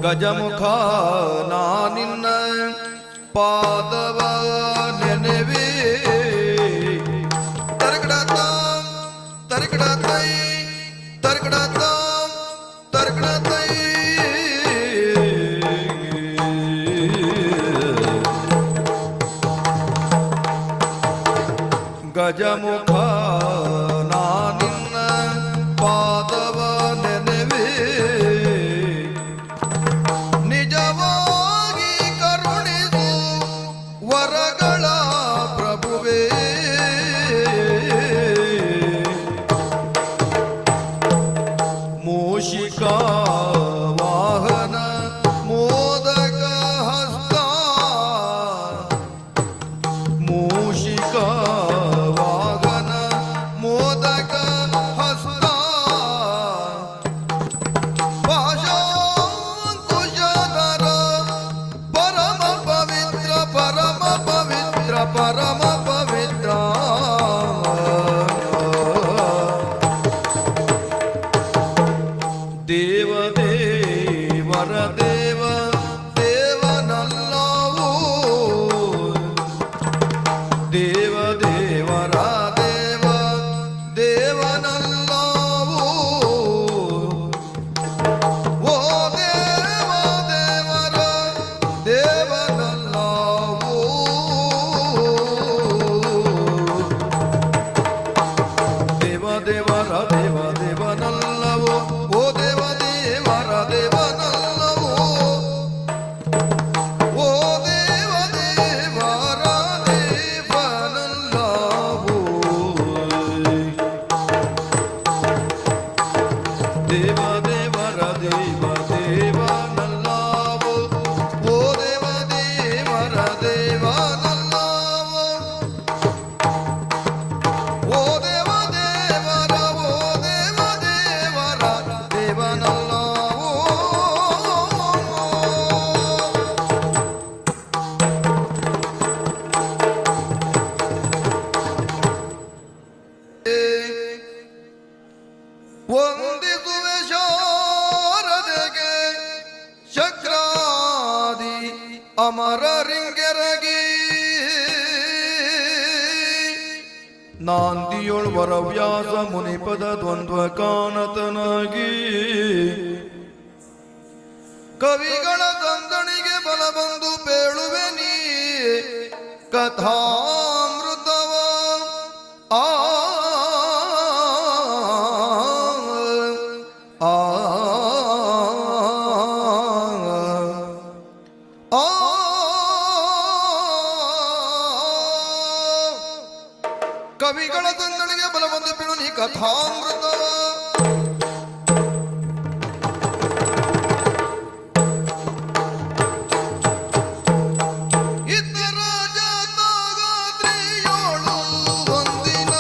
ಗಜಮುಖ ನಾನಿನ್ನ ಪಾದವ ನೆನೆವೆ ತರ್ಕಡತ ತರ್ಕಡತೈ ತರ್ಕಡತ ತರ್ಕಡತೈ ಗಜಮುಖ ನಾನಿನ್ನ ಪಾದವ ನೆನೆವೆ ನಿಜವಾಗಿ ಕರುಣಿಸು ವರಗಳ ಪ್ರಭುವೇ ಮೂಷಿಕ ವಾಹನ ಮೋದಕ ಹಸ್ತ ಮೂಷಿಕ ವಾಹನ ಮೋದಕ ಹಸ್ತ ಪಾಶಾಂಕುಶಧರ ಪರಮ ಪವಿತ್ರ ಪರಮ ಪವಿತ್ರ ಪರಮ ಪವಿತ್ರ ದೇವ ದೇವರ ದೇವ ದೇವನಲ್ಲವೋ ದೇವ ದೇವರ ದೇವ ದೇವನಲ್ಲವೋ ಓ ದೇವ ದೇವರ ದೇವನಲ್ಲವೋ ದೇವ ದೇವರ ದೇವ ದೇವನಲ್ಲವೋ ಓ ದೇವ ದೇವರ ದೇವನಲ್ಲವೋ ಓ ದೇವ ದೇವರ ದೇವನಲ್ಲವೋ ದೇವ ದೇವರ ದೇವ ದೇವನಲ್ಲವೋ ಓ ದೇವ ದೇವರ ದೇವನಲ್ಲವೋ ಓ ದೇವ ದೇವರ ಓ ದೇವ ದೇವರ ದೇವನಲ್ಲವೋ ವಂದಿಸುವೆ ಶಾರದೆಗೆ ಶಕ್ರಾದಿ ಅಮರರಿಂಗೆರಗಿ ನಾಂದಿಯೊಳ್ ವರವ್ಯಾಸ ಮುನಿಪದ ದ್ವಂದ್ವ ಕಾನತನಾಗಿ ಕವಿಗಳ ಸಂದಣಿಗೆ ಬಲ ಬಂದು ಪೇಳುವೆ ನೀ ಕಥಾಮೃತವ ಆ ಆ ಆ ಕವಿಗಳ ಸಂದಣಿಗೆ ಬಲ ಬಂದು ಪೇಳು ನೀ ಕಥಾಮೃತವ ಇತರ ಜಾತಗಾತ್ರಿಯೋಳು ಒಂದಿನ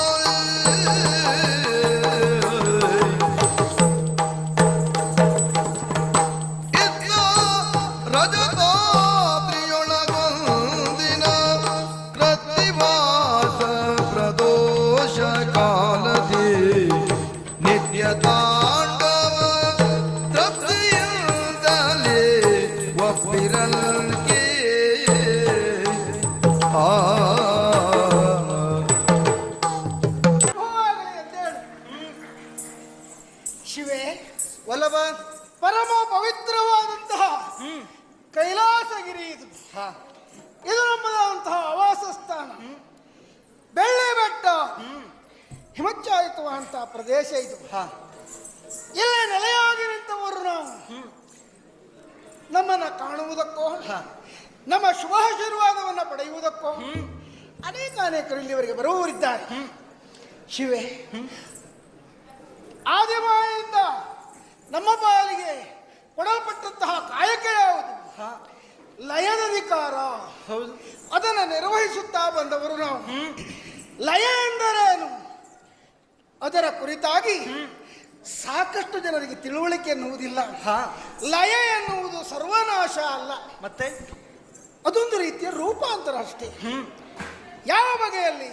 ಇತ್ತ ರಜತಾತ್ರಿಯೊಳಗೊಂದಿನ ಪ್ರತಿವಾಸ ಪ್ರದೋಷ ಕಾಲದಿ ನಿತ್ಯ ತಾಂಡವ ತಪ್ತಿಯಿಂದಲೇ ಒಪ್ಪಿರಲ್ಗೆ ಆ ಶಿವೆ ವಲ್ಲಭ ಪರಮ ಪವಿತ್ರವಾದಂತಹ ಕೈಲಾಸಗಿರಿ ಇದು ಇದು ನಮ್ಮದಂತಹ ಆವಾಸ ಸ್ಥಾನ ಬೆಳ್ಳಿ ಬೆಟ್ಟ ಹಿಮಚ್ಛಾಯಿತವಾದಂತಹ ಪ್ರದೇಶ ಇದು ಇಲ್ಲಿ ನೆಲೆಯಾಗಿ ನಿಂತವರು ನಾವು ನಮ್ಮನ್ನು ಕಾಣುವುದಕ್ಕೋ ನಮ್ಮ ಶುಭಾಶೀರ್ವಾದವನ್ನು ಪಡೆಯುವುದಕ್ಕೋ ಅನೇಕರು ಇಲ್ಲಿವರೆಗೆ ಬರುವವರಿದ್ದಾರೆ ಶಿವೆ ಆದಿಮಾಯಿಂದ ನಮ್ಮ ಪಾಲಿಗೆ ಕೊಡಲ್ಪಟ್ಟಂತಹ ಕಾಯಕ ಯಾವುದು ಲಯದ ಅಧಿಕಾರ. ಹೌದು, ಅದನ್ನು ನಿರ್ವಹಿಸುತ್ತಾ ಬಂದವರು ನಾವು. ಲಯ ಎಂದರೇನು ಅದರ ಕುರಿತಾಗಿ ಸಾಕಷ್ಟು ಜನರಿಗೆ ತಿಳುವಳಿಕೆ ಎನ್ನುವುದಿಲ್ಲ. ಲಯ ಎನ್ನುವುದು ಸರ್ವನಾಶ ಅಲ್ಲ, ಮತ್ತೆ ಅದೊಂದು ರೀತಿಯ ರೂಪಾಂತರ ಅಷ್ಟೇ. ಯಾವ ಬಗೆಯಲ್ಲಿ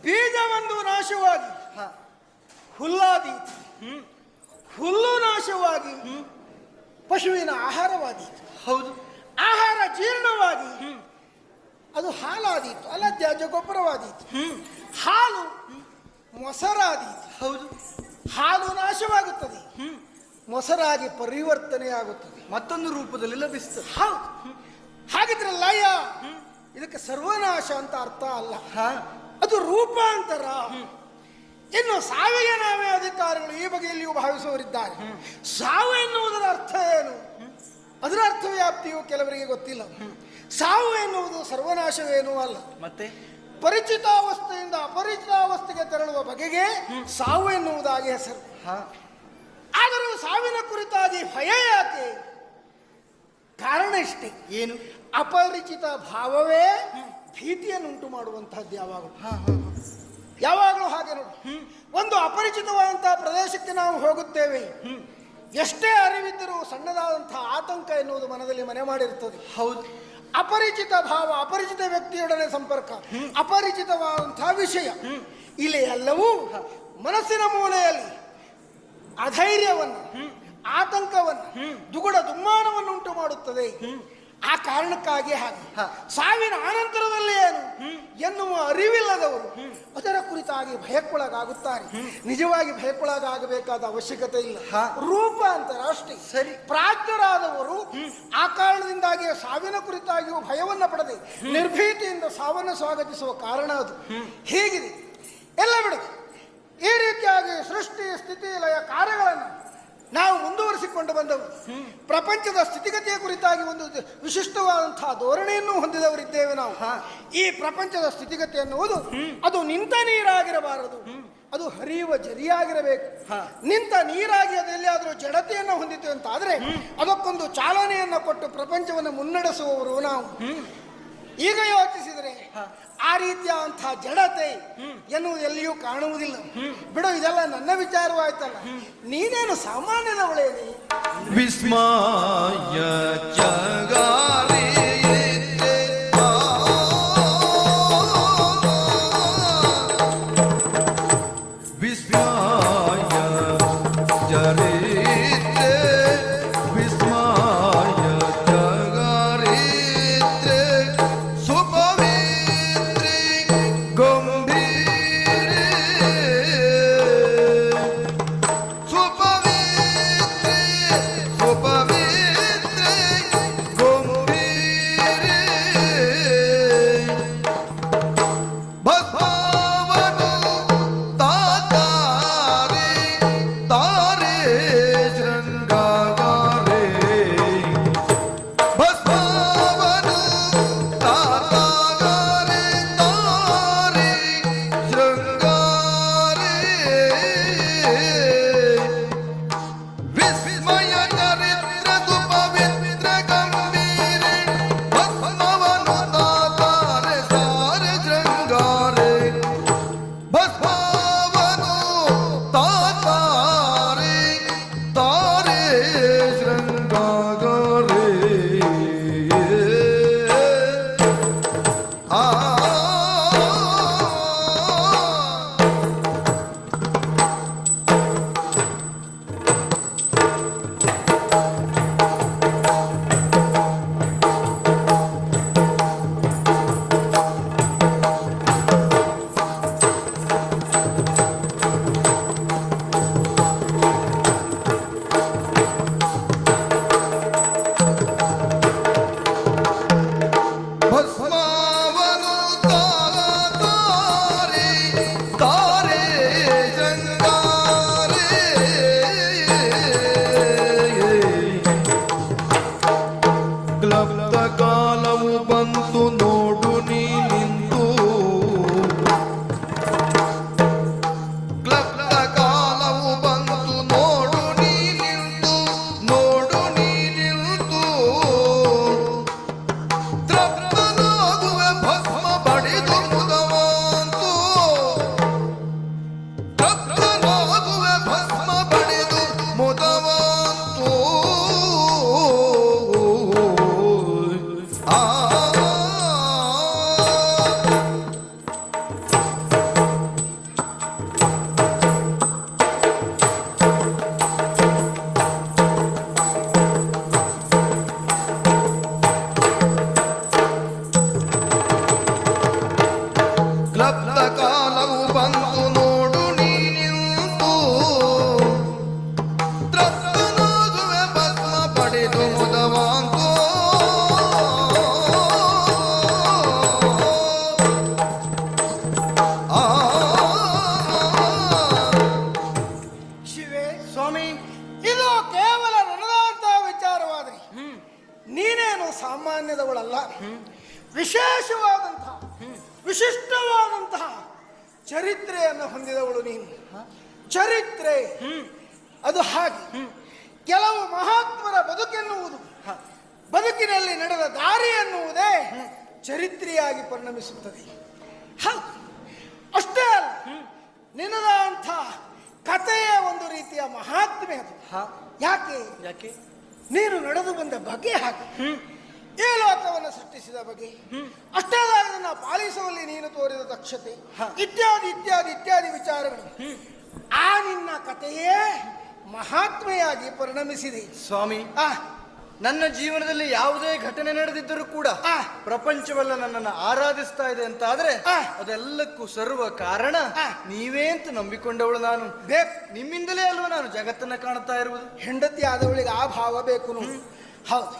ಬೀಜವೊಂದು ನಾಶವಾಗಿ ಹುಲ್ಲಾದೀತು, ಹುಲ್ಲು ನಾಶವಾಗಿ ಪಶುವಿನ ಆಹಾರವಾದೀತು. ಹೌದು. ಆಹಾರ ಜೀರ್ಣವಾಗಿ ಅದು ಹಾಲಾದೀತು, ಅಲ್ಲ ತ್ಯಾಜ್ಯ ಗೊಬ್ಬರವಾದೀತು. ಹಾಲು ಮೊಸರಾದೀತು. ಹೌದು. ಹಾಲು ನಾಶವಾಗುತ್ತದೆ, ಮೊಸರಾಗಿ ಪರಿವರ್ತನೆಯಾಗುತ್ತದೆ, ಮತ್ತೊಂದು ರೂಪದಲ್ಲಿ ಲಭಿಸ್ತದೆ. ಹೌದು. ಹಾಗಿದ್ರೆ ಲಯ ಇದಕ್ಕೆ ಸರ್ವನಾಶ ಅಂತ ಅರ್ಥ ಅಲ್ಲ, ಅದು ರೂಪಾಂತರ. ಇನ್ನು ಸಾವಿಗೆ ನಾವೇ ಅಧಿಕಾರಿಗಳು ಈ ಬಗೆಯಲ್ಲಿಯೂ ಭಾವಿಸುವವರಿದ್ದಾರೆ. ಸಾವು ಎನ್ನುವುದರ ಅರ್ಥ ಏನು, ಅದರ ಅರ್ಥವ್ಯಾಪ್ತಿಯು ಕೆಲವರಿಗೆ ಗೊತ್ತಿಲ್ಲ. ಸಾವು ಎನ್ನುವುದು ಸರ್ವನಾಶವೇನೂ ಅಲ್ಲ, ಮತ್ತೆ ಪರಿಚಿತಾವಸ್ಥೆಯಿಂದ ಅಪರಿಚಿತಾವಸ್ಥೆಗೆ ತೆರಳುವ ಬಗೆಗೆ ಸಾವು ಎನ್ನುವುದಾಗಿ ಹೆಸರು. ಆದರೂ ಸಾವಿನ ಕುರಿತಾಗಿ ಭಯ ಯಾಕೆ? ಕಾರಣ ಇಷ್ಟೇ, ಏನು? ಅಪರಿಚಿತ ಭಾವವೇ ಭೀತಿಯನ್ನುಂಟು ಮಾಡುವಂತಹದ್ದು. ಯಾವಾಗಲೂ ಹಾಗೆ ನೋಡಿ, ಒಂದು ಅಪರಿಚಿತವಾದಂತಹ ಪ್ರದೇಶಕ್ಕೆ ನಾವು ಹೋಗುತ್ತೇವೆ, ಎಷ್ಟೇ ಅರಿವಿದ್ದರೂ ಸಣ್ಣದಾದಂತಹ ಆತಂಕ ಎನ್ನುವುದು ಮನದಲ್ಲಿ ಮನೆ ಮಾಡಿರುತ್ತದೆ. ಹೌದು. ಅಪರಿಚಿತ ಭಾವ, ಅಪರಿಚಿತ ವ್ಯಕ್ತಿಯೊಡನೆ ಸಂಪರ್ಕ, ಅಪರಿಚಿತವಾದಂತಹ ವಿಷಯ, ಇಲ್ಲಿ ಎಲ್ಲವೂ ಮನಸ್ಸಿನ ಮೂಲೆಯಲ್ಲಿ ಅಧೈರ್ಯವನ್ನು, ಆತಂಕವನ್ನು, ದುಗುಡ ದುಮ್ಮಾನವನ್ನು ಉಂಟು ಮಾಡುತ್ತದೆ. ಆ ಕಾರಣಕ್ಕಾಗಿ ಹಾಗೆ ಸಾವಿನ ಅನಂತರದಲ್ಲಿ ಏನು ಎನ್ನುವ ಅರಿವಿಲ್ಲದವರು ಅದರ ಕುರಿತಾಗಿ ಭಯಕ್ಕೊಳಗಾಗುತ್ತಾರೆ. ನಿಜವಾಗಿ ಭಯಕ್ಕೊಳಗಾಗಬೇಕಾದ ಅವಶ್ಯಕತೆ ಇಲ್ಲ, ರೂಪಾಂತರ ಅಷ್ಟೇ. ಸರಿ. ಪ್ರಾಜ್ಞರಾದವರು ಆ ಕಾರಣದಿಂದಾಗಿ ಸಾವಿನ ಕುರಿತಾಗಿಯೂ ಭಯವನ್ನ ಪಡದೆ ನಿರ್ಭೀತಿಯಿಂದ ಸಾವನ್ನು ಸ್ವಾಗತಿಸುವ ಕಾರಣ ಅದು. ಹೀಗಿದೆ ಎಲ್ಲ ಬಿಡು. ಈ ರೀತಿಯಾಗಿ ಸೃಷ್ಟಿ ಸ್ಥಿತಿ ಲಯ ಕಾರ್ಯಗಳನ್ನು ನಾವು ಮುಂದುವರಿಸಿಕೊಂಡು ಬಂದವು. ಪ್ರಪಂಚದ ಸ್ಥಿತಿಗತಿಯ ಕುರಿತಾಗಿ ಒಂದು ವಿಶಿಷ್ಟವಾದಂತಹ ಧೋರಣೆಯನ್ನು ಹೊಂದಿದವರಿದ್ದೇವೆ ನಾವು. ಈ ಪ್ರಪಂಚದ ಸ್ಥಿತಿಗತಿ ಎನ್ನುವುದು ಅದು ನಿಂತ ನೀರಾಗಿರಬಾರದು, ಅದು ಹರಿಯುವ ಜರಿಯಾಗಿರಬೇಕು. ನಿಂತ ನೀರಾಗಿ ಅದು ಎಲ್ಲಿಯಾದರೂ ಜಡತೆಯನ್ನು ಹೊಂದಿತು ಅಂತ ಆದ್ರೆ ಅದಕ್ಕೊಂದು ಚಾಲನೆಯನ್ನು ಕೊಟ್ಟು ಪ್ರಪಂಚವನ್ನು ಮುನ್ನಡೆಸುವವರು ನಾವು. ಈಗ ಯೋಚಿಸಿದರೆ ಆ ರೀತಿಯಾದಂತಹ ಜಡತೆ ಎನ್ನುವುದು ಎಲ್ಲಿಯೂ ಕಾಣುವುದಿಲ್ಲ. ಬಿಡು, ಇದೆಲ್ಲ ನನ್ನ ವಿಚಾರವಾಯ್ತಲ್ಲ, ನೀನೇನು ಸಾಮಾನ್ಯದವಳೇನಿ? ವಿಸ್ಮಯ ಜಗಾರಿ ವಿಸ್ಮಯ ಜರಿತ್ರೆ ವಿಸ್ಮಯ ಜಗಾರಿತ್ರೆ ಸುಪವಿತ್ರಿ ಗಂಭೀರೆ ಸುಪವಿತ್ರಿ ಸುಪವಿತ್ರಿ ಗಂಭೀರೆ ವಿಶೇಷವಾದಂತಹ ವಿಶಿಷ್ಟವಾದಂತಹ ಚರಿತ್ರೆಯನ್ನು ಹೊಂದಿದವಳು ನೀನು. ಚರಿತ್ರೆ ಅದು ಹಾಗೆ ಕೆಲವು ಮಹಾತ್ಮರ ಬದುಕೆನ್ನುವುದು, ಬದುಕಿನಲ್ಲಿ ನಡೆದ ದಾರಿ ಎನ್ನುವುದೇ ಚರಿತ್ರೆಯಾಗಿ ಪರಿಣಮಿಸುತ್ತದೆ. ಹೌದು, ಅಷ್ಟೇ ಅಲ್ಲ, ನಿನ್ನದಂಥ ಕಥೆಯ ಒಂದು ರೀತಿಯ ಮಹಾತ್ಮೆ ಅದು. ಯಾಕೆ ಯಾಕೆ? ನೀನು ನಡೆದು ಬಂದ ಬಗೆ ಹಾಗೆ, ಈ ಲೋಕವನ್ನು ಸೃಷ್ಟಿಸಿದ ಬಗೆ, ಅಷ್ಟೇ ಅಲ್ಲ ಅದನ್ನು ಪಾಲಿಸುವಲ್ಲಿ ನೀನು ತೋರಿದ ದಕ್ಷತೆ, ಇತ್ಯಾದಿ ಇತ್ಯಾದಿ ಇತ್ಯಾದಿ ವಿಚಾರಗಳು ಆ ನಿನ್ನ ಕಥೆಯೇ ಮಹಾತ್ಮೆಯಾಗಿ ಪರಿಣಮಿಸಿದೆ. ಸ್ವಾಮಿ, ನನ್ನ ಜೀವನದಲ್ಲಿ ಯಾವುದೇ ಘಟನೆ ನಡೆದಿದ್ದರೂ ಕೂಡ ಪ್ರಪಂಚವೆಲ್ಲ ನನ್ನನ್ನು ಆರಾಧಿಸ್ತಾ ಇದೆ ಅಂತ ಆದ್ರೆ ಅದೆಲ್ಲಕ್ಕೂ ಸರ್ವ ಕಾರಣ ನೀವೇ ಅಂತ ನಂಬಿಕೊಂಡವಳು ನಾನು. ನಿಮ್ಮಿಂದಲೇ ಅಲ್ವಾ ನಾನು ಜಗತ್ತನ್ನ ಕಾಣ್ತಾ ಇರುವುದು. ಹೆಂಡತಿ ಆದವಳಿಗೆ ಆ ಭಾವ ಬೇಕು ನೋಡಿ. ಹೌದು,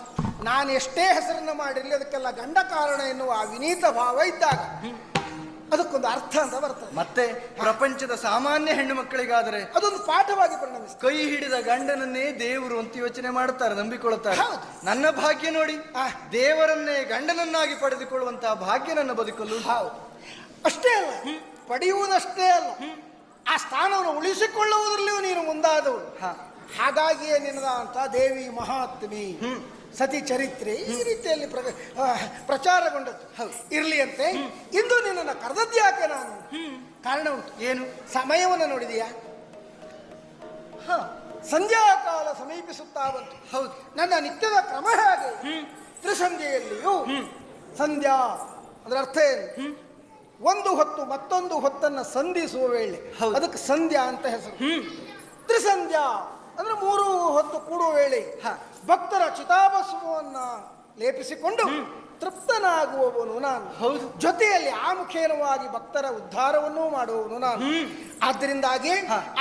ನಾನು ಎಷ್ಟೇ ಹೆಸರನ್ನು ಮಾಡಿರಲಿ ಅದಕ್ಕೆಲ್ಲ ಗಂಡ ಕಾರಣ ಎನ್ನುವ ಆ ವಿನೀತ ಭಾವ ಇದ್ದಾಗ ಅದಕ್ಕೊಂದು ಅರ್ಥ ಅಂತ ಬರ್ತದೆ. ಮತ್ತೆ ಪ್ರಪಂಚದ ಸಾಮಾನ್ಯ ಹೆಣ್ಣು ಮಕ್ಕಳಿಗಾದರೆ ಅದೊಂದು ಪಾಠವಾಗಿ ಪರಿಣಮಿಸ್ತದೆ. ಕೈ ಹಿಡಿದ ಗಂಡನನ್ನೇ ದೇವರು ಅಂತ ಯೋಚನೆ ಮಾಡುತ್ತಾರೆ, ನಂಬಿಕೊಳ್ಳುತ್ತಾರೆ. ನನ್ನ ಭಾಗ್ಯ ನೋಡಿ, ದೇವರನ್ನೇ ಗಂಡನನ್ನಾಗಿ ಪಡೆದುಕೊಳ್ಳುವಂತಹ ಭಾಗ್ಯ ನನ್ನ ಬದುಕಲು. ಹೌದು, ಅಷ್ಟೇ ಅಲ್ಲ, ಪಡೆಯುವುದಷ್ಟೇ ಅಲ್ಲ, ಆ ಸ್ಥಾನವನ್ನು ಉಳಿಸಿಕೊಳ್ಳುವುದರಲ್ಲಿಯೂ ನೀನು ಮುಂದಾದವಳು. ಹಾಗಾಗಿಯೇ ನಿನ್ನದಂತ ದೇವಿ ಮಹಾತ್ಮಿ ಸತಿ ಚರಿತ್ರೆ ಈ ರೀತಿಯಲ್ಲಿ ಪ್ರಚಾರಗೊಂಡದ್ದು ಇರ್ಲಿ ಅಂತೆ. ಇಂದು ನಿನ್ನನ್ನು ಕರೆದದ್ದು ಯಾಕೆ ನಾನು? ಕಾರಣ ಉಂಟು. ಏನು? ಸಮಯವನ್ನು ನೋಡಿದೀಯಾ? ಸಂಧ್ಯಾ ಕಾಲ ಸಮೀಪಿಸುತ್ತಾ ಬಂತು. ಹೌದು, ನನ್ನ ನಿತ್ಯದ ಕ್ರಮ ಹಾಗೆ ತ್ರಿಸಂಧ್ಯೆಯಲ್ಲಿಯೂ ಸಂಧ್ಯಾ ಅದರ ಅರ್ಥ ಏನು? ಒಂದು ಹೊತ್ತು ಮತ್ತೊಂದು ಹೊತ್ತನ್ನು ಸಂಧಿಸುವ ವೇಳೆ, ಅದಕ್ಕೆ ಸಂಧ್ಯಾ ಅಂತ ಹೆಸರು. ತ್ರಿಸಂಧ್ಯಾ ಅಂದ್ರೆ 3 ಹೊತ್ತು ಕೂಡುವ ವೇಳೆ ಭಕ್ತರ ಚಿತಾಭಸ್ಮವನ್ನ ಲೇಪಿಸಿಕೊಂಡು ತೃಪ್ತನಾಗುವವನು ನಾನು. ಹೌದು, ಜೊತೆಯಲ್ಲಿ ಆ ಮುಖೇನವಾಗಿ ಭಕ್ತರ ಉದ್ಧಾರವನ್ನೂ ಮಾಡುವವನು ನಾನು. ಆದ್ದರಿಂದಾಗಿ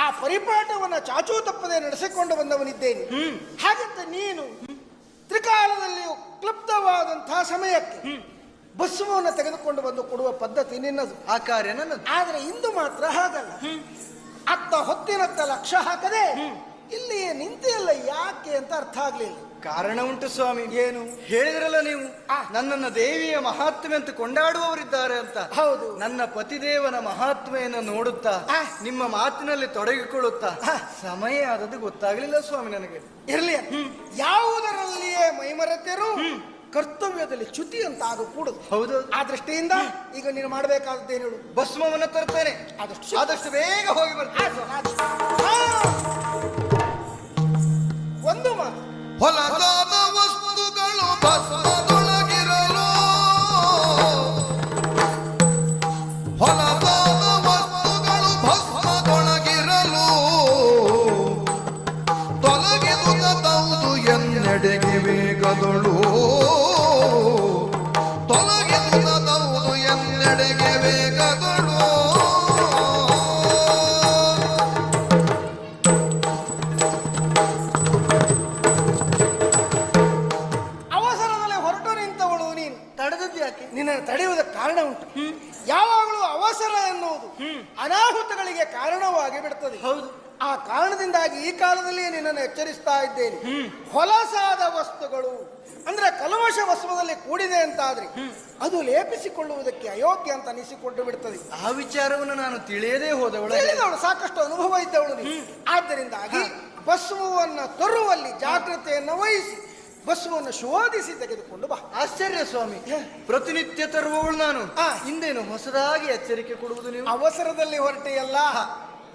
ಆ ಪರಿಪಾಠವನ್ನ ಚಾಚೂ ತಪ್ಪದೆ ನಡೆಸಿಕೊಂಡು ಬಂದವನಿದ್ದೇನೆ. ಹಾಗಂತ ನೀನು ತ್ರಿಕಾಲದಲ್ಲಿಯೂ ಕ್ಲುಪ್ತವಾದಂತಹ ಸಮಯಕ್ಕೆ ಭಸ್ಮವನ್ನು ತೆಗೆದುಕೊಂಡು ಬಂದು ಕೊಡುವ ಪದ್ಧತಿ ನಿನ್ನದು, ಆ ಕಾರ್ಯ ನನ್ನದು. ಆದರೆ ಇಂದು ಮಾತ್ರ ಹಾಗಲ್ಲ. ಅತ್ತ ಹೊತ್ತಿನತ್ತ ಲಕ್ಷ್ಯ ಹಾಕದೆ ಇಲ್ಲಿಯೇ ನಿಂತೆಯಲ್ಲ, ಯಾಕೆ ಅಂತ ಅರ್ಥ ಆಗ್ಲಿಲ್ಲ. ಕಾರಣ ಉಂಟು ಸ್ವಾಮಿ. ಏನು? ಹೇಳಿದ್ರಲ್ಲ ನೀವು, ನನ್ನನ್ನು ದೇವಿಯ ಮಹಾತ್ಮೆ ಅಂತ ಕೊಂಡಾಡುವವರಿದ್ದಾರೆ ಅಂತ. ಹೌದು, ನನ್ನ ಪತಿದೇವನ ಮಹಾತ್ಮೆಯನ್ನು ನೋಡುತ್ತಾ ನಿಮ್ಮ ಮಾತಿನಲ್ಲಿ ತೊಡಗಿಕೊಳ್ಳುತ್ತಾ ಸಮಯ ಆದದ್ದು ಗೊತ್ತಾಗ್ಲಿಲ್ಲ ಸ್ವಾಮಿ ನನಗೆ. ಇರ್ಲಿ, ಯಾವುದರಲ್ಲಿಯೇ ಮೈಮರೆತರು ಕರ್ತವ್ಯದಲ್ಲಿ ಚ್ಯುತಿ ಅಂತ ಆಗಕೂಡದು. ಹೌದು, ಆ ದೃಷ್ಟಿಯಿಂದ ಈಗ ನೀನು ಮಾಡಬೇಕಾದದ್ದೇನು ಹೇಳು? ಭಸ್ಮವನ್ನು ತರ್ತೇನೆ, ಆದಷ್ಟು ಬೇಗ ಹೋಗಿ ಬರ್ತೇನೆ. ಒಂದು ಮಾತು, ಹೊಲಸಾದ ವಸ್ತುಗಳು ಭಸ್ಮದೊಳಗಿರಲು, ಹೊಲಸಾದ ವಸ್ತುಗಳು ಭಸ್ಮದೊಳಗಿರಲು ತೊಲಗಿದುದೌದು ಎನ್ನೆಡೆಗೆ ವೇಗದೊಳು, ತೊಲಗಿದುದೌದು ಎನ್ನೆಡೆಗೆ ವೇಗದೊಳು. ನಿನ್ನ ತಡೆಯುವುದಕ್ಕೆ ಕಾರಣ ಉಂಟು. ಯಾವಾಗಲೂ ಅವಸರ ಎನ್ನುವುದು ಅನಾಹುತಗಳಿಗೆ ಕಾರಣವಾಗಿ ಬಿಡುತ್ತದೆ. ಹೌದು, ಆ ಕಾರಣದಿಂದಾಗಿ ಈ ಕಾಲದಲ್ಲಿಯೇ ನಿನ್ನನ್ನು ಎಚ್ಚರಿಸ್ತಾ ಇದ್ದೇನೆ. ಹೊಲಸಾದ ವಸ್ತುಗಳು ಅಂದ್ರೆ ಕಲ್ಮಶ ಭಸ್ಮದಲ್ಲಿ ಕೂಡಿದೆ ಅಂತಾದ್ರೆ ಅದು ಲೇಪಿಸಿಕೊಳ್ಳುವುದಕ್ಕೆ ಅಯೋಗ್ಯ ಅಂತ ಅನಿಸಿಕೊಂಡು ಬಿಡುತ್ತದೆ. ಆ ವಿಚಾರವನ್ನು ನಾನು ತಿಳಿಯದೇ ಹೋದವಳು, ಸಾಕಷ್ಟು ಅನುಭವ ಇದ್ದವಳು. ಆದ್ದರಿಂದಾಗಿ ಭಸ್ಮವನ್ನು ತರುವಲ್ಲಿ ಜಾಗ್ರತೆಯನ್ನು ವಹಿಸಿ ಭಸ್ಮವನ್ನು ಶೋಧಿಸಿ ತೆಗೆದುಕೊಂಡು ಬಾ. ಆಶ್ಚರ್ಯ ಸ್ವಾಮಿ, ಪ್ರತಿನಿತ್ಯ ತರುವವಳು ನಾನು, ಹಿಂದೇನು ಹೊಸದಾಗಿ ಎಚ್ಚರಿಕೆ ಕೊಡುವುದು ನೀವು? ಅವಸರದಲ್ಲಿ ಹೊರಟೆಯಲ್ಲ,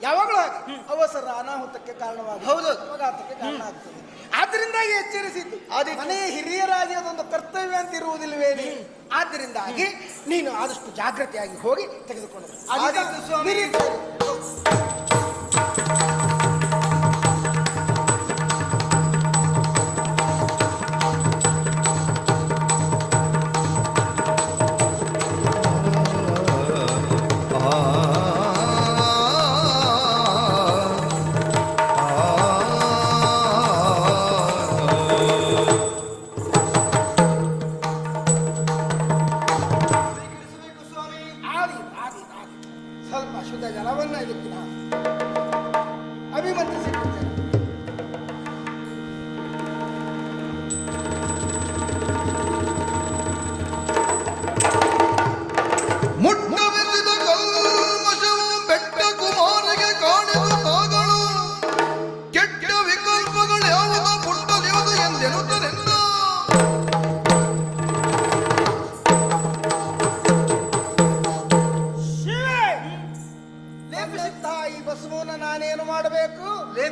ಯಾವಾಗಲೂ ಹಾಗೆ ಅವಸರ ಅನಾಹುತಕ್ಕೆ ಕಾರಣವಾಗುತ್ತದೆ. ಹೌದು, ಅಪಘಾತಕ್ಕೆ ಕಾರಣ ಆಗ್ತದೆ. ಆದ್ದರಿಂದಾಗಿ ಎಚ್ಚರಿಸಿದ್ದು. ಮನೆಯ ಹಿರಿಯರಾಗಿ ಅದೊಂದು ಕರ್ತವ್ಯ ಅಂತ ಇರುವುದಿಲ್ಲವೇನೆ? ಆದ್ದರಿಂದಾಗಿ ನೀನು ಆದಷ್ಟು ಜಾಗ್ರತೆಯಾಗಿ ಹೋಗಿ ತೆಗೆದುಕೊಂಡು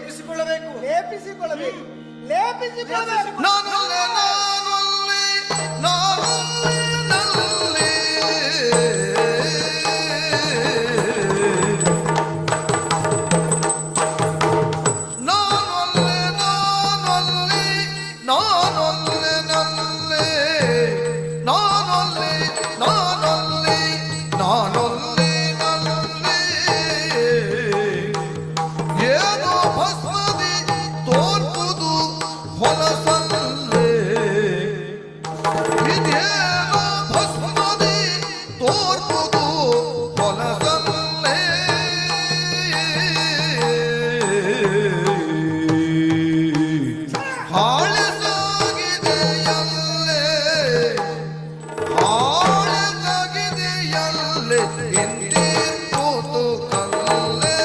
ಲೇಪಿಸಿಕೊಳ್ಳಬೇಕು. ಲೇಪಿಸಿಕೊಳ್ಳಬೇಕು. ಲೇಪಿಸಿಕೊಳ್ಳಬೇಕು. ನಾನೊಲ್ಲೆ ನಾನೊಲ್ಲೆ ನಾನೊಲ್ಲೆ ನಲ್ಲೆ ನಾನೊಲ್ಲೆ ನಾನೊಲ್ಲೆ ನಾನೊಲ್ಲೆ ನಲ್ಲೆ ನಾನೊಲ್ಲೆ ನಾನೊಲ್ಲೆ ನಾನೊಲ್ಲೆ ನಲ್ಲೆ ಏನೋ ಭಸ್ಮದಿ ತೋರ್ಪುದು ಹೊಲಸಲ್ಲೇ ಇದೇನೋ ಭಸ್ಮದಿ ತೋರ್ಪುದು ಹೊಲಸಲ್ಲೇ ಹಾಳೆಸಾಗಿದೆಯಲ್ಲೇ ಹಾಳೆಸಾಗಿದೆಯಲ್ಲೇ ಎಂದಿರ್ಬೋದು ಕಲ್ಲೇ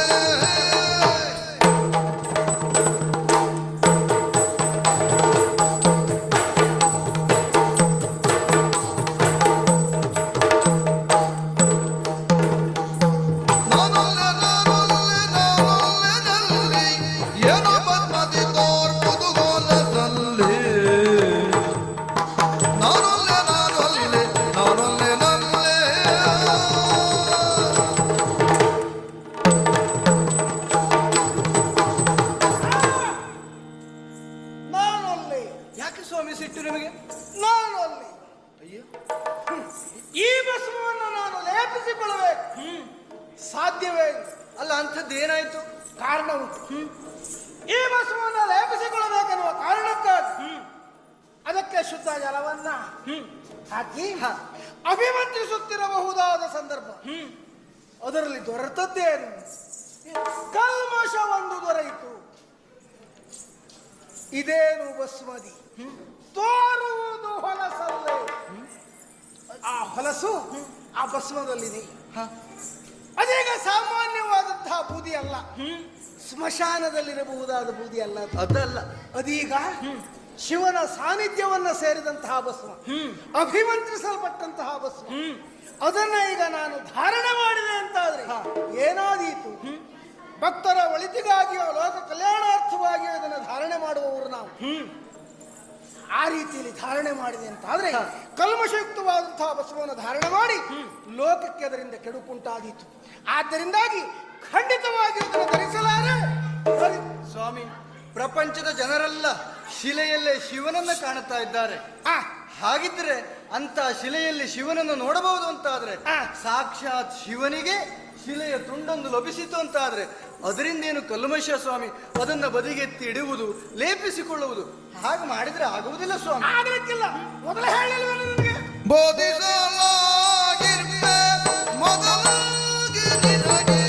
ನಾನೊಲ್ಲೆ ನಾನೊಲ್ಲೆ ನಾನೊಲ್ಲೆ ನಲ್ಲೆ ಏನೋ ಭಸ್ಮದಿ ತೋರ್ಪುದು ಹೊಲಸಲ್ಲೇ ನಾನೊಲ್ಲೆ ನಾನೊಲ್ಲೆ ನಾನೊಲ್ಲೆ ನಲ್ಲೆ ನಾನೊಲ್ಲೆ. ಯಾಕೆ ಸ್ವಾಮಿ ಸಿಟ್ಟು ನಿಮಗೆ? ನಾನೊಲ್ಲೆ. ಅಯ್ಯೋ, ಈ ಭಸ್ಮವನ್ನು ನಾನು ಲೇಪಿಸಿಕೊಳ್ಳಬೇಕು. ಸಾಧ್ಯವೇ ಇಲ್ಲ. ಅಲ್ಲ ಅಂಥದ್ದು ಏನಾಯ್ತು? ಕಾರಣ ಉಂಟು. ಈ ಭಸ್ಮವನ್ನು ಲೇಪಿಸಿಕೊಳ್ಳಬೇಕೆನ್ನುವ ಕಾರಣಕ್ಕಾಗಿ ಅದಕ್ಕೆ ಶುದ್ಧ ಜಲವನ್ನ ಹಾಕಿ ಅಭಿಮಂತ್ರಿಸುತ್ತಿರಬಹುದಾದ ಸಂದರ್ಭ. ಅದರಲ್ಲಿ ದೊರೆತದ್ದೇನು? ಕಲ್ಮಶ ಒಂದು ದೊರೆಯಿತು. ಇದೇನು ಭಸ್ಮದಿ ತೋರುವುದು ಹೊಲಸಲ್ಲೇ. ಆ ಹೊಲಸು ಆ ಭಸ್ಮದಲ್ಲಿದೆ. ಅದೀಗ ಸಾಮಾನ್ಯವಾದಂತಹ ಬೂದಿ ಅಲ್ಲ, ಸ್ಮಶಾನದಲ್ಲಿರಬಹುದಾದ ಬೂದಿ ಅಲ್ಲ ಅದು. ಅದಲ್ಲ. ಅದೀಗ ಶಿವನ ಸಾನ್ನಿಧ್ಯವನ್ನ ಸೇರಿದಂತಹ ಭಸ್ಮ, ಅಭಿಮಂತ್ರಿಸಲ್ಪಟ್ಟಂತಹ ಭಸ್ಮ. ಅದನ್ನ ಈಗ ನಾನು ಧಾರಣೆ ಮಾಡಿದೆ ಅಂತಾದ್ರೆ ಏನಾದೀತು? ಭಕ್ತರ ಒಳಿತಿಗಾಗಿಯೋ ಲೋಕ ಕಲ್ಯಾಣಾರ್ಥವಾಗಿಯೋ ಇದನ್ನು ಧಾರಣೆ ಮಾಡುವವರು ನಾವು. ಆ ರೀತಿಯಲ್ಲಿ ಧಾರಣೆ ಮಾಡಿದೆ ಅಂತಾದ್ರೆ ಕಲ್ಮಶಯುಕ್ತವಾದಂತಹ ಭಸ್ಮವನ್ನು ಧಾರಣೆ ಮಾಡಿ ಲೋಕಕ್ಕೆ ಅದರಿಂದ ಕೆಡುಕುಂಟಾದೀತು. ಆದ್ದರಿಂದಾಗಿ ಖಂಡಿತವಾಗಿ ಅದನ್ನು ಧರಿಸಲಾರೆ. ಸ್ವಾಮಿ, ಪ್ರಪಂಚದ ಜನರೆಲ್ಲ ಶಿಲೆಯಲ್ಲೇ ಶಿವನನ್ನ ಕಾಣುತ್ತಾ ಇದ್ದಾರೆ. ಹಾಗಿದ್ರೆ ಅಂತ ಶಿಲೆಯಲ್ಲಿ ಶಿವನನ್ನು ನೋಡಬಹುದು ಅಂತಾದ್ರೆ, ಸಾಕ್ಷಾತ್ ಶಿವನಿಗೆ ಶಿಲೆಯ ತುಂಡೊಂದು ಲಭಿಸಿತು ಅಂತಾದ್ರೆ ಅದರಿಂದ ಏನು ಕಲ್ಮಶ ಸ್ವಾಮಿ? ಅದನ್ನ ಬದಿಗೆತ್ತಿ ಇಡುವುದು, ಲೇಪಿಸಿಕೊಳ್ಳುವುದು, ಹಾಗೆ ಮಾಡಿದ್ರೆ ಆಗುವುದಿಲ್ಲ ಸ್ವಾಮಿ. ಆಗಲಿಕ್ಕಿಲ್ಲ. ಮೊದಲೇ ಹೇಳಿಲ್ವ ನನಗೆ? ಬೋಧಿಸಲಾಗಿರ್ಬೆ ಮೊದಲಾಗಿ ನಿನಗೆ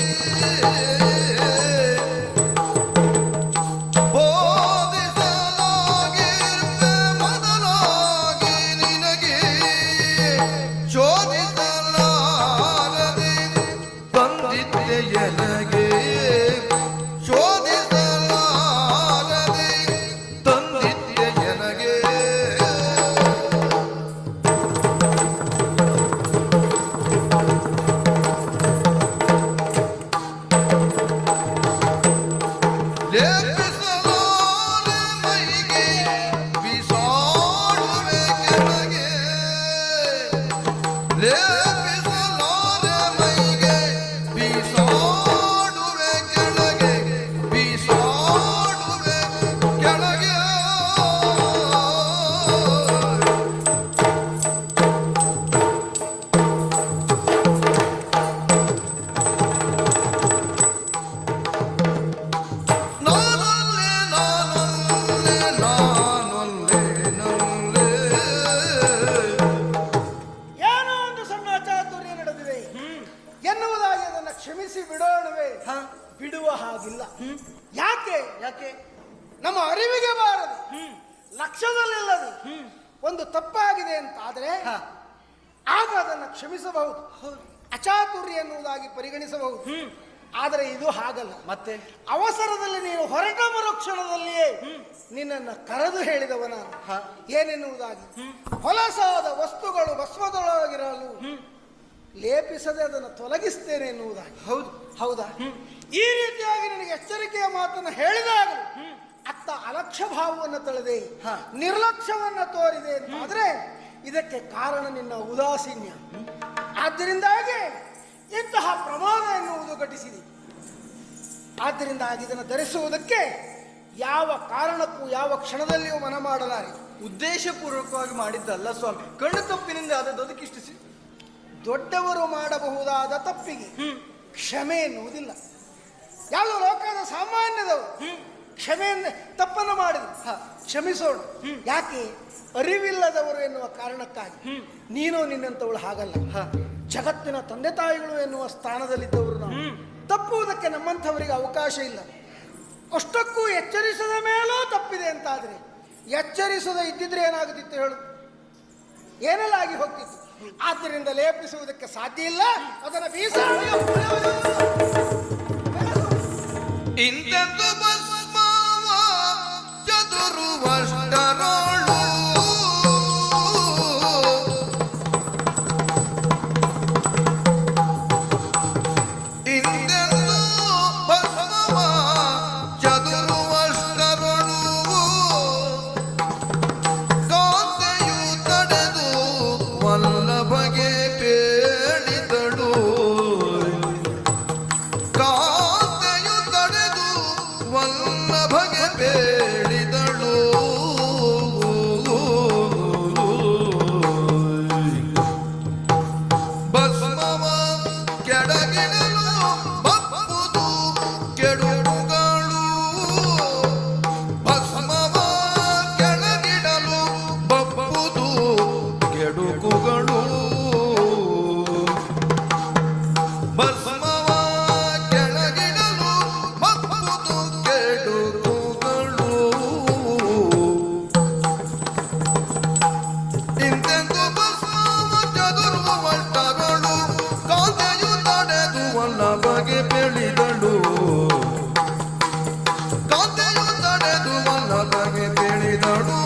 ಬೋಧಿಸಲಾಗಿರ್ಬೆ ಮೊದಲಾಗಿ ನಿನಗೆ ಶೋಧಿಸಲಾರದೆ ಬಂದಿದ್ದೆ ಎನಗೆ ಶೋಧಿಸಲಾರದೆ ತಂದಿದ್ದೆ ಎನಗೆ ಲೇಪಿಸಲಾರೆ ಮೈಗೆ ಬಿಸಾಡುವೆ ಕೆಳಗೆ ಲೇಪಿಸಲಾರೆ ಮೈಗೆ ಬಿಸಾಡುವೆ ಕೆಳಗೆ ಬಿಸಾಡುವೆ ಕೆಳಗೆ ನಾನೊಲ್ಲೆ ನಾನೊಲ್ಲೆ ನಾನೊಲ್ಲೆ ನಲ್ಲೆ ಏನೋ ಒಂದು ಸಣ್ಣ ಚಾತುರ್ಯ ನಡೆದಿದೆ ಎನ್ನುವುದಾಗಿ ಅದನ್ನು ಕ್ಷಮಿಸಿ ಬಿಡೋಣವೇ? ಬಿಡುವ ಹಾಗಿಲ್ಲ. ಯಾಕೆ? ಯಾಕೆ? ನಮ್ಮ ಅರಿವಿಗೆ ಬಾರದು, ಲಕ್ಷ್ಯದಲ್ಲಿಲ್ಲದೆ ಒಂದು ತಪ್ಪಾಗಿದೆ ಅಂತಾದ್ರೆ ಆಗ ಅದನ್ನು ಕ್ಷಮಿಸಬಹುದು, ಅಚಾತುರ್ಯ ಎನ್ನುವುದಾಗಿ ಪರಿಗಣಿಸಬಹುದು. ಆದರೆ ಇದು ಹಾಗಲ್ಲ. ಮತ್ತೆ ಅವಸರದಲ್ಲಿ ನೀನು ಹೊರಟ ಮರುಕ್ಷಣದಲ್ಲಿಯೇ ನಿನ್ನನ್ನು ಕರೆದು ಹೇಳಿದವ ನಾನು. ಏನೆನ್ನುವುದಾಗಿ? ಹೊಲಸಾದ ವಸ್ತುಗಳು ಭಸ್ಮದೊಳಗಿರಲು ಲೇಪಿಸದೆ ಅದನ್ನು ತೊಲಗಿಸ್ತೇನೆ ಎನ್ನುವುದಾಗಿ. ಹೌದು. ಹೌದಾ? ಈ ರೀತಿಯಾಗಿ ನನಗೆ ಎಚ್ಚರಿಕೆಯ ಮಾತನ್ನು ಹೇಳಿದಾಗ ಅತ್ತ ಅಲಕ್ಷ್ಯ ಭಾವವನ್ನು ತಳೆದೆ, ನಿರ್ಲಕ್ಷ್ಯವನ್ನ ತೋರಿದೆ ಅಂತಾದ್ರೆ ಇದಕ್ಕೆ ಕಾರಣ ನಿನ್ನ ಉದಾಸೀನ್ಯ. ಆದ್ದರಿಂದಾಗಿ ಇಂತಹ ಪ್ರಮಾದ ಎನ್ನುವುದು ಘಟಿಸಿದೆ. ಆದ್ದರಿಂದಾಗಿ ಇದನ್ನು ಧರಿಸುವುದಕ್ಕೆ ಯಾವ ಕಾರಣಕ್ಕೂ ಯಾವ ಕ್ಷಣದಲ್ಲಿಯೂ ಮನ ಮಾಡಲಾರೆ. ಉದ್ದೇಶಪೂರ್ವಕವಾಗಿ ಮಾಡಿದ್ದಲ್ಲ ಸ್ವಾಮಿ, ಕಣ್ಣು ತಪ್ಪಿನಿಂದ ಆದದ್ದು, ಅದಕ್ಕಿಷ್ಟು ದೊಡ್ಡವರು ಮಾಡಬಹುದಾದ ತಪ್ಪಿಗೆ ಕ್ಷಮೆ ಎನ್ನುವುದಿಲ್ಲ. ಯಾವ ಲೋಕದ ಸಾಮಾನ್ಯದವರು ಕ್ಷಮೆಯಿಂದ ತಪ್ಪನ್ನು ಮಾಡಿದ್ರು, ಕ್ಷಮಿಸೋಣ. ಯಾಕೆ? ಅರಿವಿಲ್ಲದವರು ಎನ್ನುವ ಕಾರಣಕ್ಕಾಗಿ. ನೀನು ನಿನ್ನಂತವಳು ಹಾಗಲ್ಲ, ಜಗತ್ತಿನ ತಂದೆ ತಾಯಿಗಳು ಎನ್ನುವ ಸ್ಥಾನದಲ್ಲಿದ್ದವರು ನಾವು. ತಪ್ಪುವುದಕ್ಕೆ ನಮ್ಮಂಥವರಿಗೆ ಅವಕಾಶ ಇಲ್ಲ. ಅಷ್ಟಕ್ಕೂ ಎಚ್ಚರಿಸದ ಮೇಲೂ ತಪ್ಪಿದೆ ಅಂತಾದ್ರೆ, ಎಚ್ಚರಿಸದ ಇದ್ದಿದ್ರೆ ಏನಾಗುತ್ತಿತ್ತು ಹೇಳು? ಏನೆಲ್ಲ ಆಗಿ ಹೋಗ್ತಿತ್ತು. ಆದ್ದರಿಂದ ಲೇಪಿಸುವುದಕ್ಕೆ ಸಾಧ್ಯ ಇಲ್ಲ. ಅದನ್ನು ಇಂತೆಂದು ಭಸ್ಮವ ಚದುರುವಷ್ಟರೊಳು ಇಂತೆಂದು ಭಸ್ಮವ ಚದುರುವಷ್ಟರೊಳು ಕಾಂತೆಯು ತಡೆದು ವಲ್ಲಭಗೆ ಪೇಳಿದಳು. ವಲ್ಲಭಗೆ ಬೇಡಿದಳು. ಭಸ್ಮವ ಕೆಡಗಿಡಲು ಬಪ್ಪುದು ಕೆಡುಕುಗಳು. ಭಸ್ಮವ ಕೆಳಗಿಡಲು ಬಪ್ಪುದು ಕೆಡುಕುಗಳು. ಭಸ್ಮವ ಕೆಳಗಿಡಲು ಬಪ್ಪುದು ಕೆಡುಕುಗಳು. ಇಂತೆಂದು ಭಸ್ಮವ ಚದುರುವಷ್ಟರಳು ಕಾಂತೆಯು ತಡೆದು ವಲ್ಲಭಗೆ ಬೆಳಿದಳು. ಕಾಂತೆಯು ತಡೆದು ವಲ್ಲಭಗೆ ಬೆಳಿದಳು.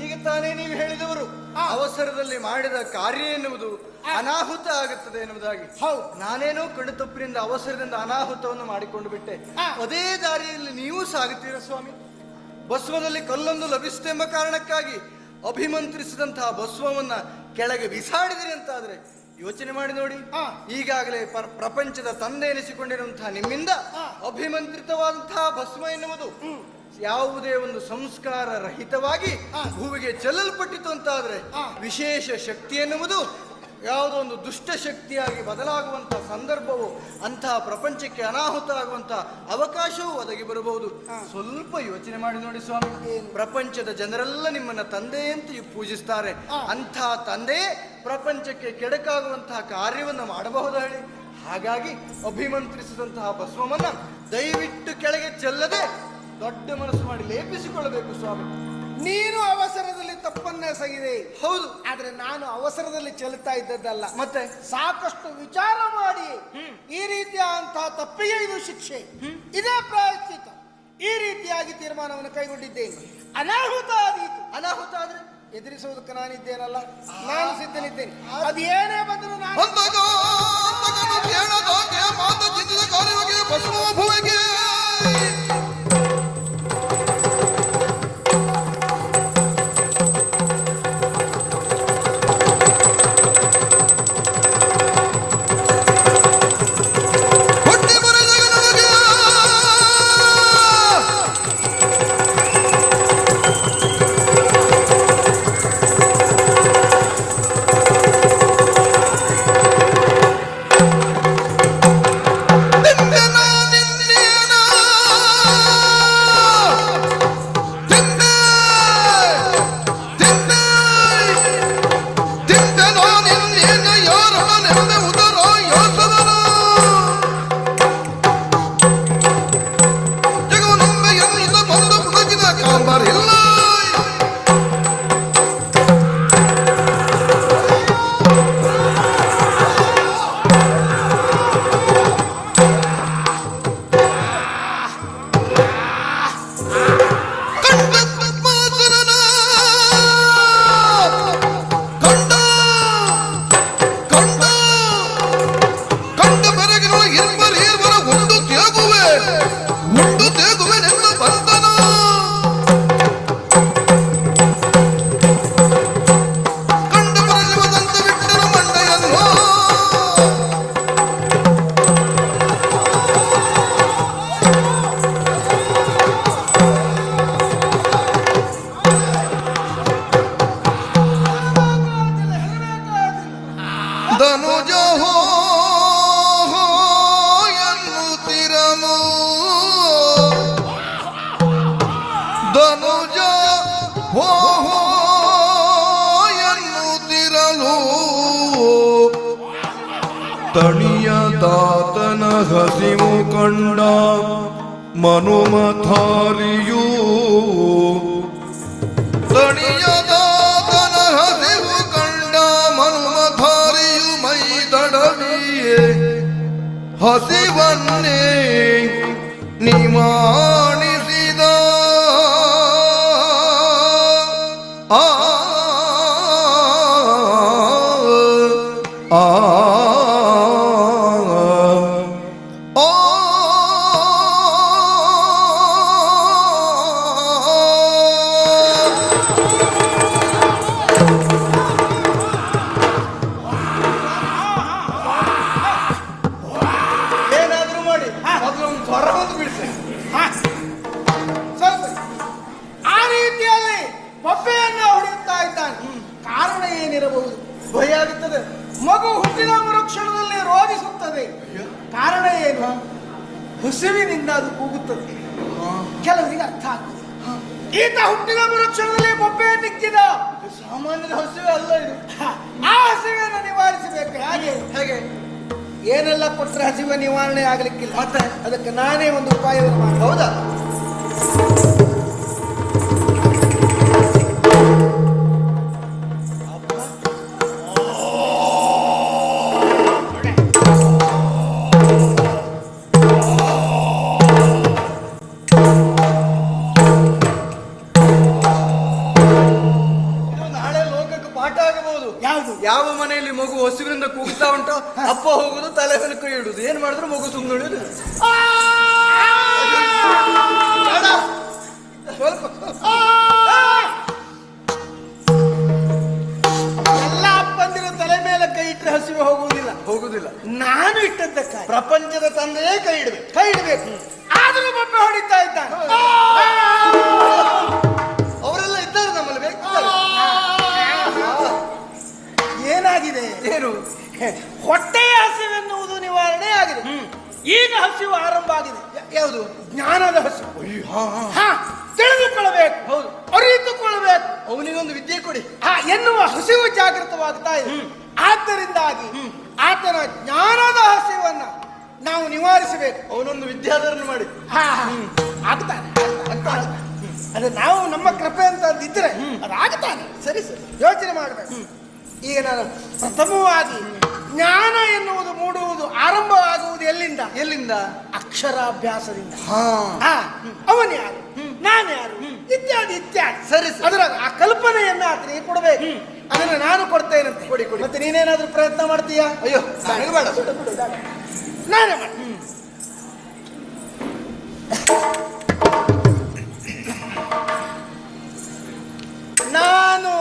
ಈಗ ತಾನೇ ನೀವು ಹೇಳಿದವರು ಅವಸರದಲ್ಲಿ ಮಾಡಿದ ಕಾರ್ಯ ಎನ್ನುವುದು ಅನಾಹುತ ಆಗುತ್ತದೆ ಎನ್ನುವುದಾಗಿ. ಹೌದು, ನಾನೇನೋ ಕಣ್ಣು ತಪ್ಪಿನಿಂದ ಅವಸರದಿಂದ ಅನಾಹುತವನ್ನು ಮಾಡಿಕೊಂಡು ಬಿಟ್ಟೆ. ಅದೇ ದಾರಿಯಲ್ಲಿ ನೀವು ಸಾಗುತ್ತೀರ ಸ್ವಾಮಿ. ಭಸ್ಮದಲ್ಲಿ ಕಲ್ಲೊಂದು ಲಭಿಸುತ್ತೆಂಬ ಕಾರಣಕ್ಕಾಗಿ ಅಭಿಮಂತ್ರಿಸಿದಂತಹ ಭಸ್ಮವನ್ನ ಕೆಳಗೆ ಬಿಸಾಡಿದಿರಿ ಅಂತಾದ್ರೆ ಯೋಚನೆ ಮಾಡಿ ನೋಡಿ. ಈಗಾಗಲೇ ಪ್ರಪಂಚದ ತಂದೆ ಎನಿಸಿಕೊಂಡಿರುವಂತಹ ನಿಮ್ಮಿಂದ ಅಭಿಮಂತ್ರಿತವಾದಂತಹ ಭಸ್ಮ ಎನ್ನುವುದು ಯಾವುದೇ ಒಂದು ಸಂಸ್ಕಾರ ರಹಿತವಾಗಿ ಭೂಮಿಗೆ ಚೆಲ್ಲಲ್ಪಟ್ಟಿತು ಅಂತಾದ್ರೆ ವಿಶೇಷ ಶಕ್ತಿ ಎನ್ನುವುದು ಯಾವುದೋ ಒಂದು ದುಷ್ಟ ಶಕ್ತಿಯಾಗಿ ಬದಲಾಗುವಂತಹ ಸಂದರ್ಭವು, ಅಂತಹ ಪ್ರಪಂಚಕ್ಕೆ ಅನಾಹುತ ಆಗುವಂತಹ ಅವಕಾಶವೂ ಒದಗಿ ಬರಬಹುದು. ಸ್ವಲ್ಪ ಯೋಚನೆ ಮಾಡಿ ನೋಡಿ ಸ್ವಾಮಿ. ಪ್ರಪಂಚದ ಜನರೆಲ್ಲ ನಿಮ್ಮನ್ನ ತಂದೆ ಅಂತ ಪೂಜಿಸ್ತಾರೆ. ಅಂಥ ತಂದೆ ಪ್ರಪಂಚಕ್ಕೆ ಕೆಡಕಾಗುವಂತಹ ಕಾರ್ಯವನ್ನು ಮಾಡಬಹುದು ಹೇಳಿ. ಹಾಗಾಗಿ ಅಭಿಮಂತ್ರಿಸಿದಂತಹ ಭಸ್ಮವನ್ನ ದಯವಿಟ್ಟು ಕೆಳಗೆ ಚೆಲ್ಲದೆ ದೊಡ್ಡ ಮನಸ್ಸು ಮಾಡಿ ಲೇಪಿಸಿಕೊಳ್ಳಬೇಕು ಸ್ವಾಮಿ. ನೀನು ಅವಸರದಲ್ಲಿ ತಪ್ಪನ್ನೇ ಸಗಿದೆ. ಹೌದು, ಆದ್ರೆ ನಾನು ಅವಸರದಲ್ಲಿ ಚೆಲ್ತಾ ಇದ್ದದ್ದಲ್ಲ. ಮತ್ತೆ ಸಾಕಷ್ಟು ವಿಚಾರ ಮಾಡಿ ಈ ರೀತಿಯಾದಂತಹ ತಪ್ಪಿಗೆ ಇದು ಶಿಕ್ಷೆ, ಇದೇ ಪ್ರಾಯಶ್ಚಿತ್ತ. ಈ ರೀತಿಯಾಗಿ ತೀರ್ಮಾನವನ್ನು ಕೈಗೊಂಡಿದ್ದೇನೆ. ಅನಾಹುತ ಆದೀತು. ಅನಾಹುತ ಆದ್ರೆ ಎದುರಿಸುವುದಕ್ಕೆ ನಾನಿದ್ದೇನಲ್ಲ, ನಾನು ಸಿದ್ಧನಿದ್ದೇನೆ. ಅದು ಏನೇ ಬಂದರೂ ನಾನು ಧನುಜ ಹೋ ಎನ್ನುತ್ತಿರನು ಧನುಜ ಹೋ ಎನ್ನುತ್ತಿರಲು ತಣಿಯದಾತನ ಹಸಿವು ಕಂಡ ಮನುಮಥಾರಿಯೂ ತಣಿಯದಾತನ ಹಸಿವು ಕಂಡ ಮನುಮಥಾರಿಯು ಮೈದಡವಿಯೇ ಹಸಿವನ್ನೇ ನಿಮಾಣಿಸಿದ ಆ ಆ ಏನಾದ್ರೂ ಮಾಡಿ ಮೊದಲು ಒಂದು ಸ್ವರ ಒಂದು ಬಿಡಿಸಿ. ಸ್ವಲ್ಪ ಆ ರೀತಿಯಲ್ಲಿ ಬೊಬ್ಬೆಯನ್ನ ಹೊಡೆಯುತ್ತಾ ಇದ್ದಾನೆ. ಕಾರಣ ಏನಿರಬಹುದು? ಭಯ ಆಗುತ್ತದೆ. ಮಗು ಹುಟ್ಟಿದ ಮರುಕ್ಷಣದಲ್ಲಿ ರೋಧಿಸುತ್ತದೆ. ಕಾರಣ ಏನು? ಹಸುವಿನಿಂದ ಅದು ಕೂಗುತ್ತದೆ. ಕೆಲವರಿಗೆ ಅರ್ಥ ಆಗ್ತದೆ. ಈತ ಹುಟ್ಟಿದ ಮರುಕ್ಷಣದಲ್ಲಿ ಬೊಬ್ಬೆಯನ್ನಿಕ್ಕಿದ. ಸಾಮಾನ್ಯದ ಹಸಿವೆ ಅಲ್ಲ ಇದು. ಆ ಹಸಿವೆಯನ್ನು ನಿವಾರಿಸಬೇಕು. ಹಾಗೆ ಹೇಗೆ? ಏನೆಲ್ಲ ಕೊಟ್ಟರೆ ಹಸಿವೆ ನಿವಾರಣೆ ಆಗಲಿಕ್ಕಿಲ್ಲ. ಮತ್ತೆ ಅದಕ್ಕೆ ನಾನೇ ಒಂದು ಉಪಾಯವನ್ನು ಮಾಡಿ. ಹೌದಾ? ನಾಳೆ ಲೋಕಕ್ಕೆ ಪಾಠ ಆಗಬಹುದು. ಯಾವುದು? ಯಾವ ಮನೆಯಲ್ಲಿ ಮಗು ಹಸಿವಿನಿಂದ ಕೂಗ್ತಾ ಉಂಟು, ಅಪ್ಪ ಹೋಗುದು ತಲೆ ಮೇಲೆ ಕೈ ಇಡುದು, ಏನ್ ಮಾಡಿದ್ರು ಮಗು ಸುಮ್ಮನೆ ಉಳಿಯುದು. ಸ್ವಲ್ಪ ಎಲ್ಲ ಅಪ್ಪಂದಿರ ತಲೆ ಮೇಲೆ ಕೈ ಇಟ್ಟರೆ ಹಸಿವೆ ಹೋಗುವುದಿಲ್ಲ. ಹೋಗುದಿಲ್ಲ. ನಾನು ಇಟ್ಟದ್ದಕ್ಕಾಗಿ ಪ್ರಪಂಚದ ತಂದೆಯೇ ಕೈ ಇಡಬೇಕು. ಕೈ ಇಡಬೇಕು. ಆದರೂ ಬೊಬ್ಬೆ ಹೊಡಿತಾ ಇದ್ದಾನೆ. ಅವರೆಲ್ಲ ಇದ್ದಾರೆ ನಮ್ಮಲ್ಲಿ ಬೇಕಾದ್ರೆ. ಏನಾಗಿದೆ? ಏನು? ಹೊಟ್ಟೆಯ ಹಸಿವೆನ್ನುವುದು ನಿವಾರಣೆ ಆಗಿದೆ. ಈಗ ಹಸಿವು ಆರಂಭ ಆಗಿದೆ. ಯಾವುದು? ಜ್ಞಾನದ ಹಸಿವು. ತಿಳಿದುಕೊಳ್ಳಬೇಕು. ಹೌದು. ಅರಿತುಕೊಳ್ಳಬೇಕು. ಅವನಿಗೊಂದು ವಿದ್ಯೆ ಕೊಡಿ. ಎನ್ನುವ ಹಸಿವು ಜಾಗೃತವಾಗ್ತಾ ಇದೆ. ಆದ್ದರಿಂದಾಗಿ ಆತನ ಜ್ಞಾನದ ಹಸಿವನ್ನ ನಾವು ನಿವಾರಿಸಬೇಕು. ಅವನೊಂದು ವಿದ್ಯಾಧರಣ ಮಾಡಿ. ಆಗ್ತಾನೆ. ಅದು ನಾವು ನಮ್ಮ ಕೃಪೆ ಅಂತ ಇದ್ರೆ ಅದಾಗ್ತಾನೆ. ಸರಿ ಸರಿ, ಯೋಚನೆ ಮಾಡಬೇಕು. ಈಗ ನಾನು ಪ್ರಥಮವಾಗಿ ಜ್ಞಾನ ಎನ್ನುವುದು ಮೂಡುವುದು ಆರಂಭವಾಗುವುದು ಎಲ್ಲಿಂದ? ಎಲ್ಲಿಂದ? ಅಕ್ಷರಾಭ್ಯಾಸದಿಂದ. ಅವನು ಯಾರು, ನಾನು ಯಾರು, ಇತ್ಯಾದಿ ಇತ್ಯಾದಿ. ಸರಿ ಸರಿ. ಅದರ ಆ ಕಲ್ಪನೆಯನ್ನ ಆತನಿಗೆ ಕೊಡಬೇಕು. ಅದನ್ನು ನಾನು ಕೊಡ್ತೇನಂತೆ. ಕೊಡಿ ಕೊಡಿ. ಮತ್ತೆ ನೀನೇನಾದ್ರೂ ಪ್ರಯತ್ನ ಮಾಡ್ತೀಯಾ? ಅಯ್ಯೋ ನನಗೆ ಬೇಡ. ನಾನೇ ಮಾಡಿ. ನಾನು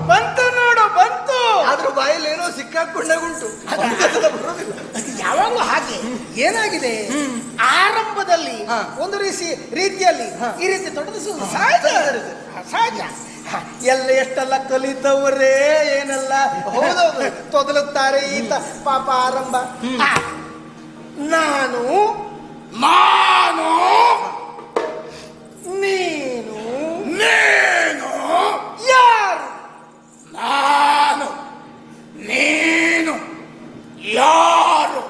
ಬಂತು ನೋಡು, ಬಂತು. ಆದ್ರೂ ಬಾಯಲ್ಲಿ ಏನೋ ಸಿಕ್ಕಾಕೊಂಡಾಗುಂಟು. ಯಾವಾಗಲೂ ಹಾಗೆ. ಏನಾಗಿದೆ, ಆರಂಭದಲ್ಲಿ ಒಂದು ರೀತಿಯಲ್ಲಿ ಈ ರೀತಿ ತೊಡಗಿಸುವುದು ಸಹಜ. ಸಹಜ. ಎಲ್ಲ ಎಷ್ಟೆಲ್ಲ ಕಲಿತವರೇ ಏನೆಲ್ಲ ಹೌದೌದು ತೊದಲುತ್ತಾರೆ. ಈತ ಪಾಪ ಆರಂಭ. ನಾನು ನಾನು ನೀನು ನೀನು ಯಾರು? ನಾನು ನೀನು ಯಾರು?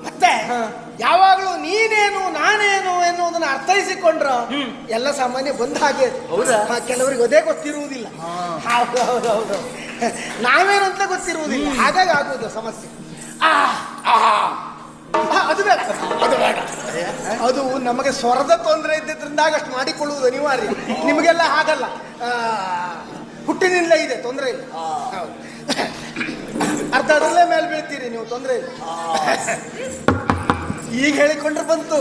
ಮತ್ತೆ ಯಾವಾಗಲೂ ನೀನೇನು ನಾನೇನು ಎನ್ನುವುದನ್ನು ಅರ್ಥೈಸಿಕೊಂಡ್ರ ಎಲ್ಲ ಸಾಮಾನ್ಯ ಬಂದ ಹಾಗೆ. ಹೌದಾ? ಕೆಲವರಿಗೆ ಅದೇ ಗೊತ್ತಿರುವುದಿಲ್ಲ. ಹೌದೌದು. ನಾವೇನು ಅಂತ ಗೊತ್ತಿರುವುದಿಲ್ಲ. ಹಾಗಾಗಿ ಆಗುವುದು ಸಮಸ್ಯೆ. ಅದು ಬೇಡ, ಅದು ಬೇಡ. ಅದು ನಮಗೆ ಸ್ವರದ ತೊಂದರೆ ಇದ್ದಿದ್ರಿಂದಾಗ ಅಷ್ಟು ಮಾಡಿಕೊಳ್ಳುವುದು ಅನಿವಾರ್ಯ. ನಿಮಗೆಲ್ಲ ಹಾಗಲ್ಲ, ಹುಟ್ಟಿನಿಂದ ಇದೆ, ತೊಂದರೆ ಇಲ್ಲ. ಹೌದು. ಅರ್ಧ ಅದರಲ್ಲೇ ಮೇಲೆ ಬೀಳ್ತೀರಿ ನೀವು, ತೊಂದರೆ ಇಲ್ಲ. ಈಗ ಹೇಳಿಕೊಂಡ್ರೆ ಬಂತು,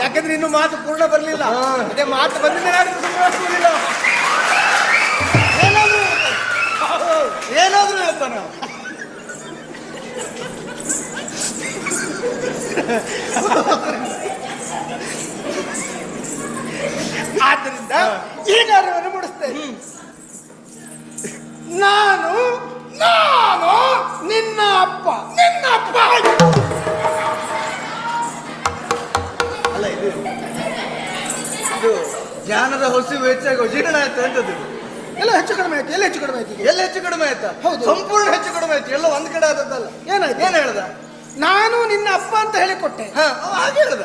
ಯಾಕಂದ್ರೆ ಇನ್ನು ಮಾತು ಪೂರ್ಣ ಬರಲಿಲ್ಲ. ಅದೇ ಮಾತು ಬಂದಿದ್ದ ಏನಾದ್ರೂ ಹೇಳ್ತಾನೆ. ಆದ್ದರಿಂದ ಈಗ ಅರಿವನ್ನು ಮೂಡಿಸ್ತೇನೆ. ನಾನು ನಾನು ನಿನ್ನ ಅಪ್ಪ. ಅಲ್ಲ ಇದು ಜ್ಞಾನದ ಹೊಸಿವು ಹೆಚ್ಚಾಗಿ ಜೀರ್ಣ ಆಯ್ತು ಅಂತದ್ದು. ಎಲ್ಲ ಹೆಚ್ಚು ಕಡಿಮೆ ಆಯ್ತು. ಎಲ್ಲ ಹೆಚ್ಚು ಕಡಿಮೆ ಆಯ್ತು. ಎಲ್ಲ ಹೆಚ್ಚು ಕಡಿಮೆ ಆಯ್ತಾ? ಹೌದು. ಸಂಪೂರ್ಣ ಹೆಚ್ಚು ಕಡಿಮೆ ಆಯ್ತು. ಎಲ್ಲ ಒಂದ್ ಕಡೆ ಆದದ್ದಲ್ಲ. ಏನಾಯ್ತು? ಏನ್ ಹೇಳ್ದ? ನಾನು ನಿನ್ನ ಅಪ್ಪ ಅಂತ ಹೇಳಿಕೊಟ್ಟೆ. ಅವ ಹಾಗೆ ಹೇಳ್ದ.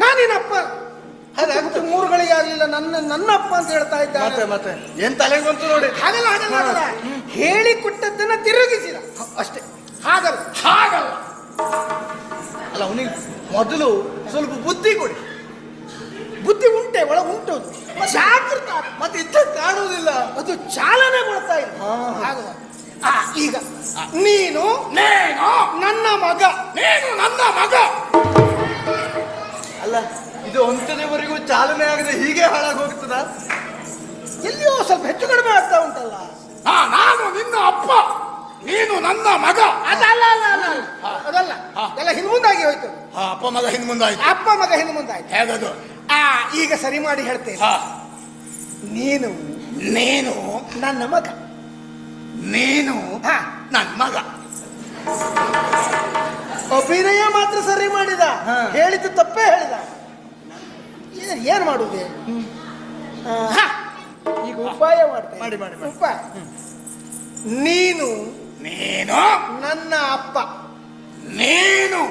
ನಾನು ನಿನ್ನ ಅಪ್ಪ. ಹಾಗಾಗುತ್ತೆ 3 ಗಳಿಗೆ ಆಗ್ಲಿಲ್ಲ, ನನ್ನ ಅಪ್ಪ ಅಂತ ಹೇಳ್ತಾ ಇದ್ದ. ಮತ್ತೆ ಏನ್ ತಲೆಗೆ ಬಂತು ನೋಡಿ. ಹಾಗಲ್ಲ ಹೇಳಿಕೊಟ್ಟದ್ದನ್ನ ತಿರುಗಿಸಿದ ಅಷ್ಟೇ. ಹಾಗಲ್ಲ. ಅಲ್ಲ ಅವನಿಗೆ ಮೊದಲು ಸ್ವಲ್ಪ ಬುದ್ಧಿ ಕೊಡಿ. ಬುದ್ಧಿ ಉಂಟೆ, ಒಳಗೆ ಉಂಟು, ಜಾಗೃತ. ಮತ್ತೆ ಇದ್ದ ಕಾಣುವುದಿಲ್ಲ, ಅದು ಚಾಲನೆಗೊಳ್ತಾ ಇಲ್ಲ. ಹಾಗಲ್ಲ. ಈಗ ನೀನು ನನ್ನ ಮಗ. ಅಲ್ಲ ಇದು ಒಂದನೇವರೆಗೂ ಚಾಲನೆ ಆಗದೆ ಹೀಗೆ ಹಾಳಾಗಿ ಹೋಗ್ತದ? ಎಲ್ಲಿಯೋ ಸ್ವಲ್ಪ ಹೆಚ್ಚು ಕಡಿಮೆ ಆಗ್ತಾ ಉಂಟಲ್ಲ. ನಾನು ನಿನ್ನ ಅಪ್ಪ, ನೀನು ನನ್ನ ಮಗ. ಅದಲ್ಲ ಎಲ್ಲ ಹಿಂದ್ಮುಂದಾಗಿ ಹೋಯ್ತು. ಅಪ್ಪ ಮಗ ಹಿಂದ್ ಮುಂದಾಯ್ತು. ಅಪ್ಪ ಮಗ ಹಿಂದ್ಮುಂದಾಯ್ತು. ಹೇಗದು? ಈಗ ಸರಿ ಮಾಡಿ ಹೇಳ್ತೇನೆ. ನೀನು ನನ್ನ ಮಗ. ನೀನು ನನ್ನ ಮಗ. ಅಭಿನಯ ಮಾತ್ರ ಸರಿ ಮಾಡಿದ, ಹೇಳಿದ್ದು ತಪ್ಪೇ ಹೇಳಿದ. ಏನ್ ಮಾಡುವುದೇ? ಈಗ ಉಪಾಯ ಮಾಡ್ತೇನೆ. ಮಾಡಿ. ಉಪಾಯ. ನೀನು ನನ್ನ ಅಪ್ಪ. ನೀನು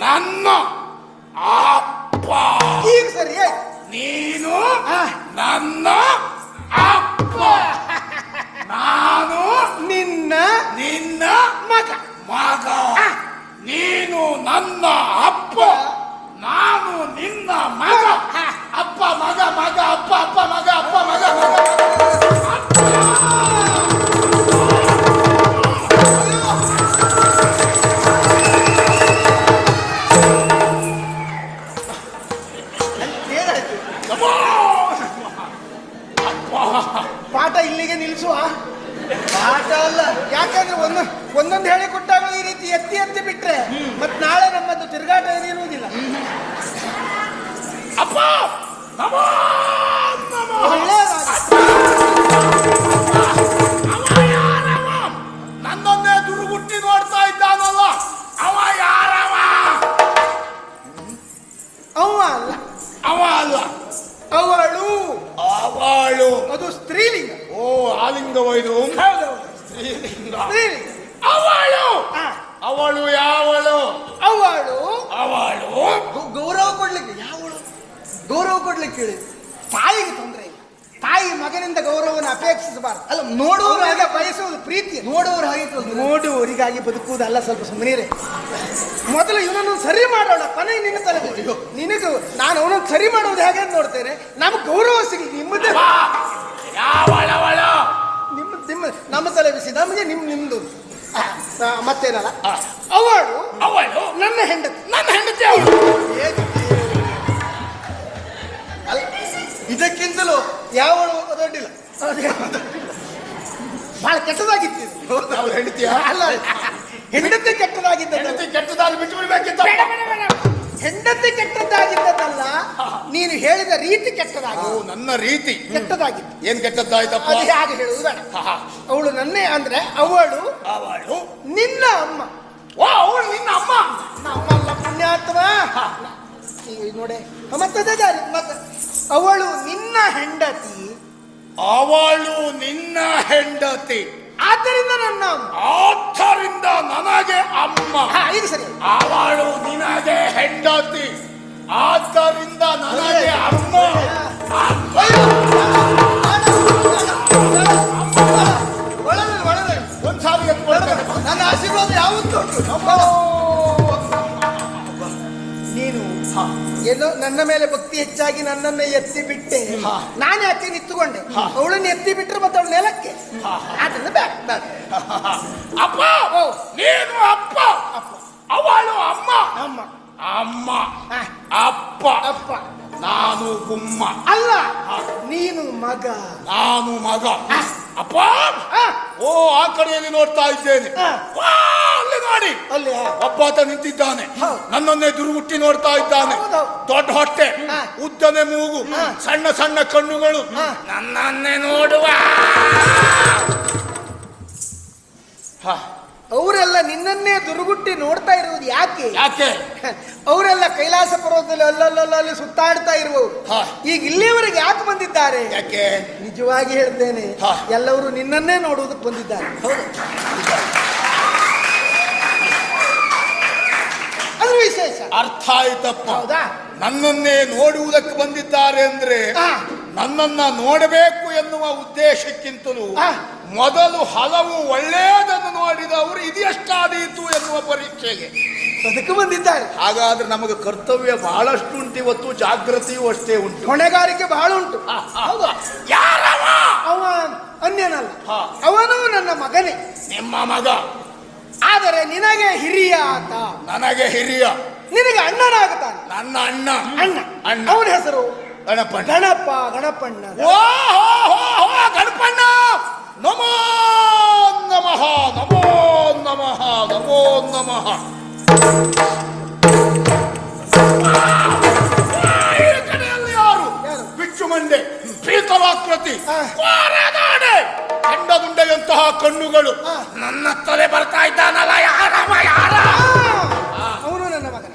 ನನ್ನ ಅಪ್ಪ. ಈಗ ಸರಿ ಆಯ್ತು. ನೀನು ನನ್ನ ಅಪ್ಪ, ನಾನು ನಿನ್ನ ಮಗ. ನೀನು ನನ್ನ ಅಪ್ಪ, ನಾನು ನಿನ್ನ ಮಗ. ಅಪ್ಪ ಮಗ ಅಪ್ಪ ಮಗ ಅಪ್ಪ ಮಗ. ಪಾಠ ಇಲ್ಲಿಗೆ ನಿಲ್ಲಿಸುವ. ಪಾಠ ಅಲ್ಲ, ಯಾಕಂದ್ರೆ ಒಂದೊಂದು ಹೇಳಿ ಕೊಟ್ಟಾಗ ಈ ರೀತಿ ಎತ್ತಿ ಬಿಟ್ರೆ ಮತ್ ನಾಳೆ ನಮ್ಮದು ತಿರುಗಾಟ ಏನಿರುವುದಿಲ್ಲ. ಅಪ್ಪ ನನ್ನನ್ನೇ ದುರುಗುಟ್ಟಿ ನೋಡ್ತಾ ಇದ್ದಾನಲ್ಲ, ಅವ ಯಾರವ? ಅವ ಅಲ್ಲ, ಅವಳು. ಅದು ಸ್ತ್ರೀಲಿಂಗ. ಓ, ಆಲಿಂಗವೈದು. ಸ್ತ್ರೀಲಿಂಗ. ಅವಳು ಯಾವಳು? ಅವಳು ಗೌರವ ಕೊಡ್ಲಿಕ್ಕೆ. ಯಾವಳು ಗೌರವ ಕೊಡ್ಲಿಕ್ಕೆ ಹೇಳಿ? ತಾಯಿಗೆ ತೊಂದರೆ ಇಲ್ಲ. ತಾಯಿ ಮಗನಿಂದ ಗೌರವವನ್ನು ಅಪೇಕ್ಷಿಸಬಾರದು. ಅಲ್ಲ, ನೋಡುವವರಾಗಿ ಬಯಸುವುದು ಪ್ರೀತಿ. ನೋಡುವವರು ಹಾಗೆ ನೋಡುವವರಿಗಾಗಿ ಬದುಕುವುದಲ್ಲ. ಸ್ವಲ್ಪ ಸುಮ್ಮನೆ ಮೊದಲು ಇವನನ್ನು ಸರಿ ಮಾಡೋಣ. ಕೊನೆಗೆ ನಿನ್ನ ತಲೆ. ನಿನಗೂ ನಾನು ಅವನನ್ನು ಸರಿ ಮಾಡುವುದು ಹೇಗೆ ಅಂತ ನೋಡ್ತೇನೆ. ನಮ್ಗೆ ಗೌರವ ಸಿಗಲಿ. ನಿಮ್ಮದೇ ನಮ್ಮ ತಲೆ ಬಿಸಿ, ನಮಗೆ ನಿಮ್ದು. ಮತ್ತೇನಲ್ಲ, ಅವಳು ನನ್ನ ಹೆಂಡತಿ. ಅಲ್ಲ, ಇದಕ್ಕಿಂತಲೂ ಯಾವಳು ದೊಡ್ಡಿಲ್ಲ. ಬಹಳ ಕೆಟ್ಟದಾಗಿತ್ತು. ಹೆಂಡತಿಯ ಅಲ್ಲ, ಹೆಂಡತಿ ಕೆಟ್ಟದಾಗಿ ಬಿಟ್ಟು ಬಿಡ್ಬೇಕಿತ್ತ. ಹೆಂಡತಿ ಕೆಟ್ಟದ್ದಾಗಿದ್ದಲ್ಲ, ನೀನು ಹೇಳಿದ ರೀತಿ ಕೆಟ್ಟದಾಗಿ. ನನ್ನ ರೀತಿ ಕೆಟ್ಟದಾಗಿತ್ತು. ಏನ್ ಕೆಟ್ಟದ್ದಾಯ್ತಪ್ಪ? ಅದು ಹೇಗೆ ಹೇಳುವುದು ಬೇಡ. ಅವಳು ನನ್ನೇ ಅಂದ್ರೆ ಅವಳು ನಿನ್ನ ಅಮ್ಮ. ಅವಳು ನಿನ್ನ ಅಮ್ಮ? ನಮ್ಮಲ್ಲ, ಪುಣ್ಯಾತ್ಮ. ನೋಡಿ ಮತ್ತೆ ದಾರಿ. ಮತ್ತೆ ಅವಳು ನಿನ್ನ ಹೆಂಡತಿ. ಆದ್ದರಿಂದ ನನ್ನ ಅಮ್ಮ. ಆದ್ದರಿಂದ ನನಗೆ ಅಮ್ಮ. ಇದು ಸರಿ. ಅವಳು ನಿನಗೆ ಹೆಂಡತಿ, ಆದ್ದರಿಂದ ನನಗೆ ಅಮ್ಮ. ಒಂದ್ಸಾರಿ ನನ್ನ ಆಶೀರ್ವಾದ ಯಾವತ್ತೂ ನೀನು ಏನೋ ನನ್ನ ಮೇಲೆ ಭಕ್ತಿ ಹೆಚ್ಚಾಗಿ ನನ್ನನ್ನ ಎತ್ತಿ ಬಿಟ್ಟೆ. ನಾನು ಯಾಕೆ ನಿಂತುಕೊಂಡೆ? ಅವಳನ್ನು ಎತ್ತಿ ಬಿಟ್ಟರೆ ಮತ್ತೆ ಅವಳ ನೆಲಕ್ಕೆ. ಆದ್ರಿಂದ ಬೇಡ. ಅಪ್ಪ, ನೀನು ಅಪ್ಪ, ಅವಳು ಅಮ್ಮ. ಅಮ್ಮ ಅಪ್ಪ, ನಾನು ಗುಮ್ಮ. ಅಲ್ಲ, ನೀನು ಮಗ. ನಾನು ಮಗ. ಅಪ್ಪ, ಓ ಆ ಕಡೆಯಲ್ಲಿ ನೋಡ್ತಾ ಇದ್ದೇನೆ. ಅಲ್ಲಿ ನೋಡಿ, ಅಲ್ಲಿ ಒಬ್ಬಾತ ನಿಂತಿದ್ದಾನೆ, ಹೌದು. ನನ್ನನ್ನೇ ದುರ್ಗುಟ್ಟಿ ನೋಡ್ತಾ ಇದ್ದಾನೆ. ಹೌದೌದು. ದೊಡ್ಡ ಹೊಟ್ಟೆ, ಹಾ. ಉದ್ದನೆ ಮೂಗು, ಸಣ್ಣ ಸಣ್ಣ ಕಣ್ಣುಗಳು, ನನ್ನನ್ನೇ ನೋಡುವ. ಅವರೆಲ್ಲ ನಿನ್ನನ್ನೇ ದುರುಗುಟ್ಟಿ ನೋಡ್ತಾ ಇರುವುದು ಯಾಕೆ? ಯಾಕೆ? ಅವರೆಲ್ಲ ಕೈಲಾಸ ಪರ್ವತದಲ್ಲಿ ಅಲ್ಲಲ್ಲಿ ಸುತ್ತಾಡ್ತಾ ಇರುವವರು. ಹಾ. ಈಗ ಇಲ್ಲಿಯವರೆಗೆ ಯಾಕೆ ಬಂದಿದ್ದಾರೆ? ಯಾಕೆ? ನಿಜವಾಗಿ ಹೇಳ್ತೇನೆ, ಹಾ. ಎಲ್ಲವರು ನಿನ್ನನ್ನೇ ನೋಡುವುದಕ್ಕೆ ಬಂದಿದ್ದಾರೆ. ಹೌದು, ಅದು ವಿಶೇಷ. ಅರ್ಥ ಆಯ್ತಪ್ಪ. ಹೌದಾ? ನನ್ನನ್ನೇ ನೋಡುವುದಕ್ಕೆ ಬಂದಿದ್ದಾರೆ ಅಂದ್ರೆ ಹಾ. ನನ್ನನ್ನ ನೋಡಬೇಕು ಎನ್ನುವ ಉದ್ದೇಶಕ್ಕಿಂತಲೂ ಹಾ. ಮೊದಲು ಹಲವು ಒಳ್ಳೆಯದನ್ನು ನೋಡಿದವರು ಇದೆಷ್ಟಾದೀತು ಎನ್ನುವ ಪರೀಕ್ಷೆಗೆ ಅದಕ್ಕೆ ಬಂದಿದ್ದಾರೆ. ಹಾಗಾದ್ರೆ ನಮಗೆ ಕರ್ತವ್ಯ ಬಹಳಷ್ಟು ಉಂಟು ಇವತ್ತು, ಜಾಗೃತಿಯೂ ಅಷ್ಟೇ ಉಂಟು, ಹೊಣೆಗಾರಿಕೆ ಬಹಳ ಉಂಟು. ಹೌದಾ? ಯಾರವ? ಅವ ಅನ್ಯನಲ್ಲ, ಹಾ. ಅವನು ನನ್ನ ಮಗನೇ. ನಿಮ್ಮ ಮಗ, ಆದರೆ ನಿನಗೆ ಹಿರಿಯ ಆತ, ನನಗೆ ಹಿರಿಯ, ನಿನಗೆ ಅಣ್ಣನಾಗುತ್ತಾನೆ. ನನ್ನ ಅಣ್ಣ. ಅಣ್ಣ. ಅಣ್ಣ. ಅವನ ಹೆಸರು ಗಣಪಣ್ಣ. ಗಣಪಣ್ಣ. ಓ ಗಣಪಣ್ಣ, ನಮೋ ನಮಃ, ನಮೋ ನಮಃ, ನಮೋ ನಮಃ. ಈ ಕಡೆಯಲ್ಲಿ ಯಾರು? ಬಿಚ್ಚು ಮಂಡೆ, ಭೀಕರಾಕೃತಿ, ಕೋರೆದಾಡೆ, ಕಂಡಗುಂಡೆಯಂತಹ ಕಣ್ಣುಗಳು, ನನ್ನ ತಲೆ ಬರ್ತಾ ಇದ್ದಾನಲ್ಲ, ಯಾರವ ಯಾರ? ಅವನು ನನ್ನ ಮಗನ.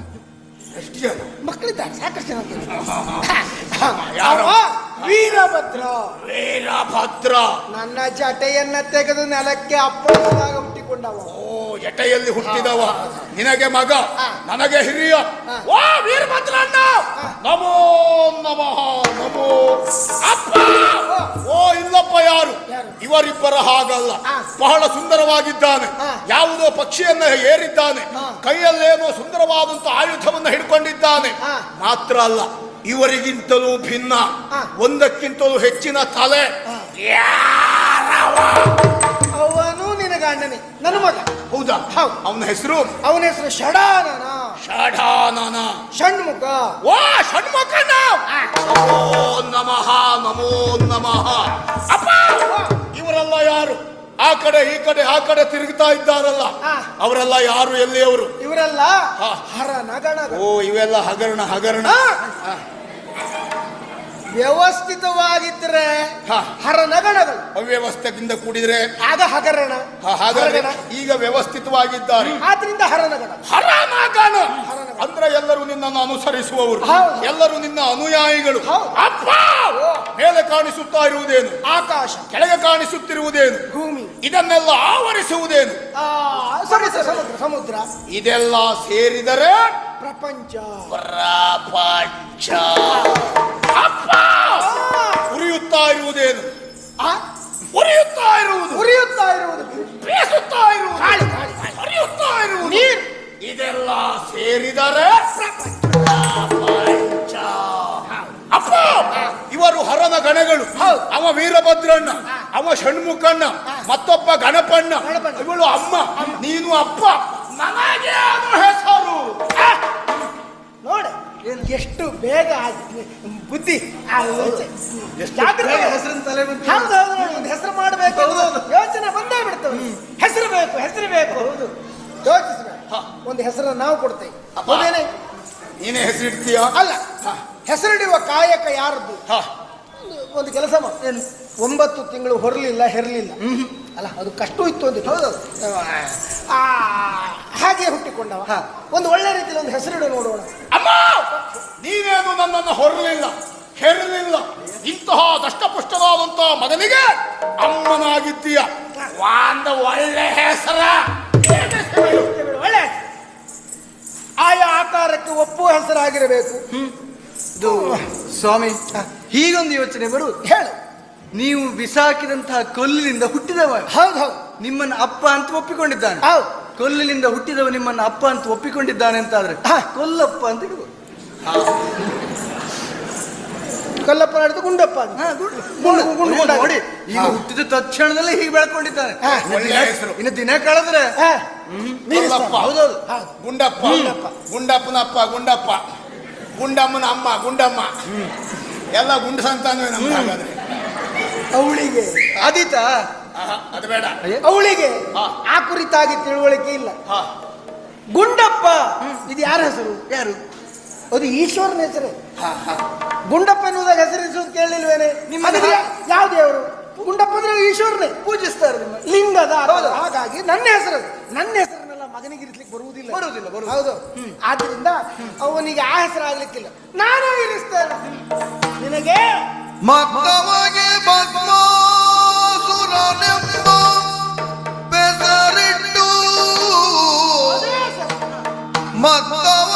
ಎಷ್ಟು ಜನ ಮಕ್ಕಳಿದ್ದಾರೆ, ಸಾಕಷ್ಟು ಜನ ಇದ್ದಾರೆ. ಯಾರು? ಅವ ವೀರಭದ್ರ. ವೀರಭದ್ರ. ನನ್ನ ಜಟೆಯನ್ನ ತೆಗೆದು ನೆಲಕ್ಕೆ ಅಪ್ಪಳದಾಗ ಹುಟ್ಟಿಕೊಂಡವ. ಓ, ಜಟೆಯಲ್ಲಿ ಹುಟ್ಟಿದವ, ನಿನಗೆ ಮಗ, ನನಗೆ ಹಿರಿಯ. ಓ ವೀರಭದ್ರಣ್ಣ, ನಮೋ ನಮಃ, ನಮೋ ಅಪ್ಪ. ಓ ಇಲ್ಲಪ್ಪ, ಯಾರು? ಇವರಿಬ್ಬರ ಹಾಗಲ್ಲ, ಬಹಳ ಸುಂದರವಾಗಿದ್ದಾನೆ. ಯಾವುದೋ ಪಕ್ಷಿಯನ್ನ ಏರಿದ್ದಾನೆ, ಕೈಯಲ್ಲೇನೋ ಸುಂದರವಾದಂತ ಆಯುಧವನ್ನು ಹಿಡ್ಕೊಂಡಿದ್ದಾನೆ. ಮಾತ್ರ ಅಲ್ಲ, ಇವರಿಗಿಂತಲೂ ಭಿನ್ನ, ಒಂದಕ್ಕಿಂತಲೂ ಹೆಚ್ಚಿನ ತಲೆ. ಯಾರವ? ಅವನು ನಿನಗ ಅಣ್ಣನೇ, ನನ್ನ ಮಗ. ಹೌದಾ? ಹೌದು. ಅವನ ಹೆಸರು? ಅವನ ಹೆಸರು ಷಡಾನನ. ಷಡಾನನ. ಷಣ್ಮುಖ. ಓ ಷಣ್ಮುಖನ. ನಮೋ ನಮಃ, ನಮೋ ನಮಃ. ಅಪ್ಪ, ಇವರೆಲ್ಲ ಯಾರು? ಆ ಕಡೆ ಈ ಕಡೆ ಆ ಕಡೆ ತಿರುಗ್ತಾ ಇದ್ದಾರಲ್ಲ, ಅವರೆಲ್ಲ ಯಾರು? ಎಲ್ಲಿಯವರು? ಇವರೆಲ್ಲ ಹರನಗಣ. ಓ, ಇವೆಲ್ಲ ಹಗರಣ ಹಗರಣ. ವ್ಯವಸ್ಥಿತವಾಗಿದ್ರೆ ಹರನಗಣಗಳು, ಅವ್ಯವಸ್ಥೆಯಿಂದ ಕೂಡಿದ್ರೆ ಆಗ ಹಗರಣ. ಹಾಗಾದ್ರೆ ಈಗ ವ್ಯವಸ್ಥಿತವಾಗಿದ್ದಾರೆ, ಆದ್ರಿಂದ ಹರನಗಣ. ಹರನಗಣ ಅಂದ್ರೆ ಎಲ್ಲರೂ ನಿನ್ನನ್ನು ಅನುಸರಿಸುವವರು, ಎಲ್ಲರೂ ನಿನ್ನ ಅನುಯಾಯಿಗಳು. ಅಪ್ಪ, ಮೇಲೆ ಕಾಣಿಸುತ್ತಾ ಇರುವುದೇನು? ಆಕಾಶ. ಕೆಳಗೆ ಕಾಣಿಸುತ್ತಿರುವುದೇನು? ಭೂಮಿ. ಇದನ್ನೆಲ್ಲ ಆವರಿಸುವುದೇನು? ಸಮುದ್ರ. ಇದೆಲ್ಲ ಸೇರಿದರೆ ಪ್ರಪಂಚ. ಪ್ರಪಂಚ. ಅಪ್ಪ, ಉರಿಯುತ್ತಾ ಇರುವುದೇನು? ಉರಿಯುತ್ತಾ ಇರುವುದು, ಉರಿಯುತ್ತಾ ಇರುವುದು, ಬೇಸುತ್ತಾ ಇರುವುದು, ಹರಿಯುತ್ತಾ ಇರುವುದು ನೀರು. ಇದೆಲ್ಲ ಸೇರಿದರೆ ಪ್ರಪಂಚ. ಅಪ್ಪ, ಇವರು ಹರನ ಗಣಗಳು. ಅವ ವೀರಭದ್ರಣ್ಣ, ಅವ ಷಣ್ಮುಖಣ್ಣ, ಮತ್ತೊಬ್ಬ ಗಣಪಣ್ಣ, ಇವಳು ಅಮ್ಮ, ನೀನು ಅಪ್ಪ. ನನಗೆ ಅದು ಹೆಸರು. ನೋಡ ಎಷ್ಟು ಬೇಗ ಬುದ್ಧಿ. ಹೆಸರಿನ ತಲೆ ಬಂತು. ಒಂದು ಹೆಸರು ಮಾಡಬೇಕು, ಯೋಚನೆ ಬಂದೇ ಬಿಡ್ತವೆ. ಹೆಸರು ಬೇಕು, ಹೆಸರು ಬೇಕು. ಹೌದು, ಯೋಚಿಸ್ಬೇಕು. ಒಂದು ಹೆಸರನ್ನು ನಾವು ಕೊಡ್ತೇವೆ. ಹೌದೇನೆ? ನೀನೇ ಹೆಸರಿಡ್ತೀಯ? ಅಲ್ಲ, ಹೆಸರಿಡುವ ಕಾಯಕ ಯಾರದ್ದು? ಒಂದು ಕೆಲಸ ಮಾಡಿ, 9 ತಿಂಗಳು ಹೊರಲಿಲ್ಲ, ಹೆರಲಿಲ್ಲ ಅಲ್ಲ, ಅದು ಕಷ್ಟ ಇತ್ತು ಅಂತ. ಹೌದು, ಹಾಗೆ ಹುಟ್ಟಿಕೊಂಡವ. ಒಂದು ಒಳ್ಳೆ ರೀತಿಯಲ್ಲಿ ಒಂದು ಹೆಸರಿಡು ನೋಡೋಣ. ಅಮ್ಮ, ನೀನೇನು ನನ್ನನ್ನು ಹೊರಲಿಲ್ಲ, ಹೆರಲಿಲ್ಲ, ಇಂತಹ ದಷ್ಟಪುಷ್ಟವಾದಂತಹ ಮಗನಿಗೆ ಅಮ್ಮನಾಗಿದ್ದೀಯ. ಒಂದು ಒಳ್ಳೆ ಹೆಸರ. ಒಳ್ಳೆ ಆಯಾ ಆಕಾರಕ್ಕೆ ಒಪ್ಪುವ ಹೆಸರಾಗಿರಬೇಕು. ಇದು ಸ್ವಾಮಿ, ಹೀಗೊಂದು ಯೋಚನೆ ಬರುವುದು. ಹೇಳು. ನೀವು ಬಿಸಾಕಿದಂತಹ ಕೊಲ್ಲಿನಿಂದ ಹುಟ್ಟಿದವ. ಹೌದು, ನಿಮ್ಮನ್ನು ಅಪ್ಪ ಅಂತ ಒಪ್ಪಿಕೊಂಡಿದ್ದಾನೆ. ಹೌದು. ಕೊಲ್ಲಿನಿಂದ ಹುಟ್ಟಿದವ ನಿಮ್ಮನ್ನು ಅಪ್ಪ ಅಂತ ಒಪ್ಪಿಕೊಂಡಿದ್ದಾನೆ ಅಂತಾದ್ರೆ ಕೊಲ್ಲಪ್ಪ ಅಂತ ಇಡುವ. ಕೊಲ್ಲಪ್ಪ ನಡೆದು ಗುಂಡಪ್ಪ. ನೋಡಿ, ಈಗ ಹುಟ್ಟಿದ ತಕ್ಷಣದಲ್ಲೇ ಹೀಗೆ ಬೆಳ್ಕೊಂಡಿದ್ದಾನೆ. ಇನ್ನು ದಿನ ಕಳೆದ್ರೆ ಹೌದೌದು, ಗುಂಡಪ್ಪ, ಗುಂಡಪ್ಪನಪ್ಪ, ಗುಂಡಪ್ಪ, ಗುಂಡಮ್ಮನ ಅಮ್ಮ, ಗುಂಡಮ್ಮ, ಎಲ್ಲ ಗುಂಡ ಸಂತಾನವೇ ನಮ್ಗೆ. ಹಾಗಾದ್ರೆ ಅವಳಿಗೆ ಆದೀತಾ? ಅದು ಬೇಡ. ಅವಳಿಗೆ ಆ ಕುರಿತಾಗಿ ತಿಳುವಳಿಕೆ ಇಲ್ಲ. ಗುಂಡಪ್ಪ ಇದು ಯಾರ ಹೆಸರು? ಯಾರು? ಅದು ಈಶ್ವರನ ಹೆಸರೇ. ಗುಂಡಪ್ಪ ಎನ್ನುವುದಾಗ ಹೆಸರಿಸುವುದು ಕೇಳಲಿಲ್ವೇನೆ? ನಿಮ್ಮ ಯಾವ ದೇವರು? ಗುಂಡಪ್ಪ ಅಂದ್ರೆ ಈಶ್ವರನೇ ಪೂಜಿಸ್ತಾರೆ ನಿಮ್ಮ ಲಿಂಗದ. ಹೌದು. ಹಾಗಾಗಿ ನನ್ನ ಹೆಸರನ್ನೆಲ್ಲ ಮಗನಿಗೆ ಇರಿಸ್ಲಿಕ್ಕೆ ಬರುವುದಿಲ್ಲ. ಹೌದು. ಆದ್ರಿಂದ ಅವನಿಗೆ ಆ ಹೆಸರು ಆಗ್ಲಿಕ್ಕಿಲ್ಲ, ನಾನು ಇರಿಸ್ತೇನೆ ನಿನಗೆ. ಮತ್ತವಗೆ ಭಸ್ಮಾಸುರನೆಂಬ ಬೆಸರಿಟ್ಟು ಮತ್ತವ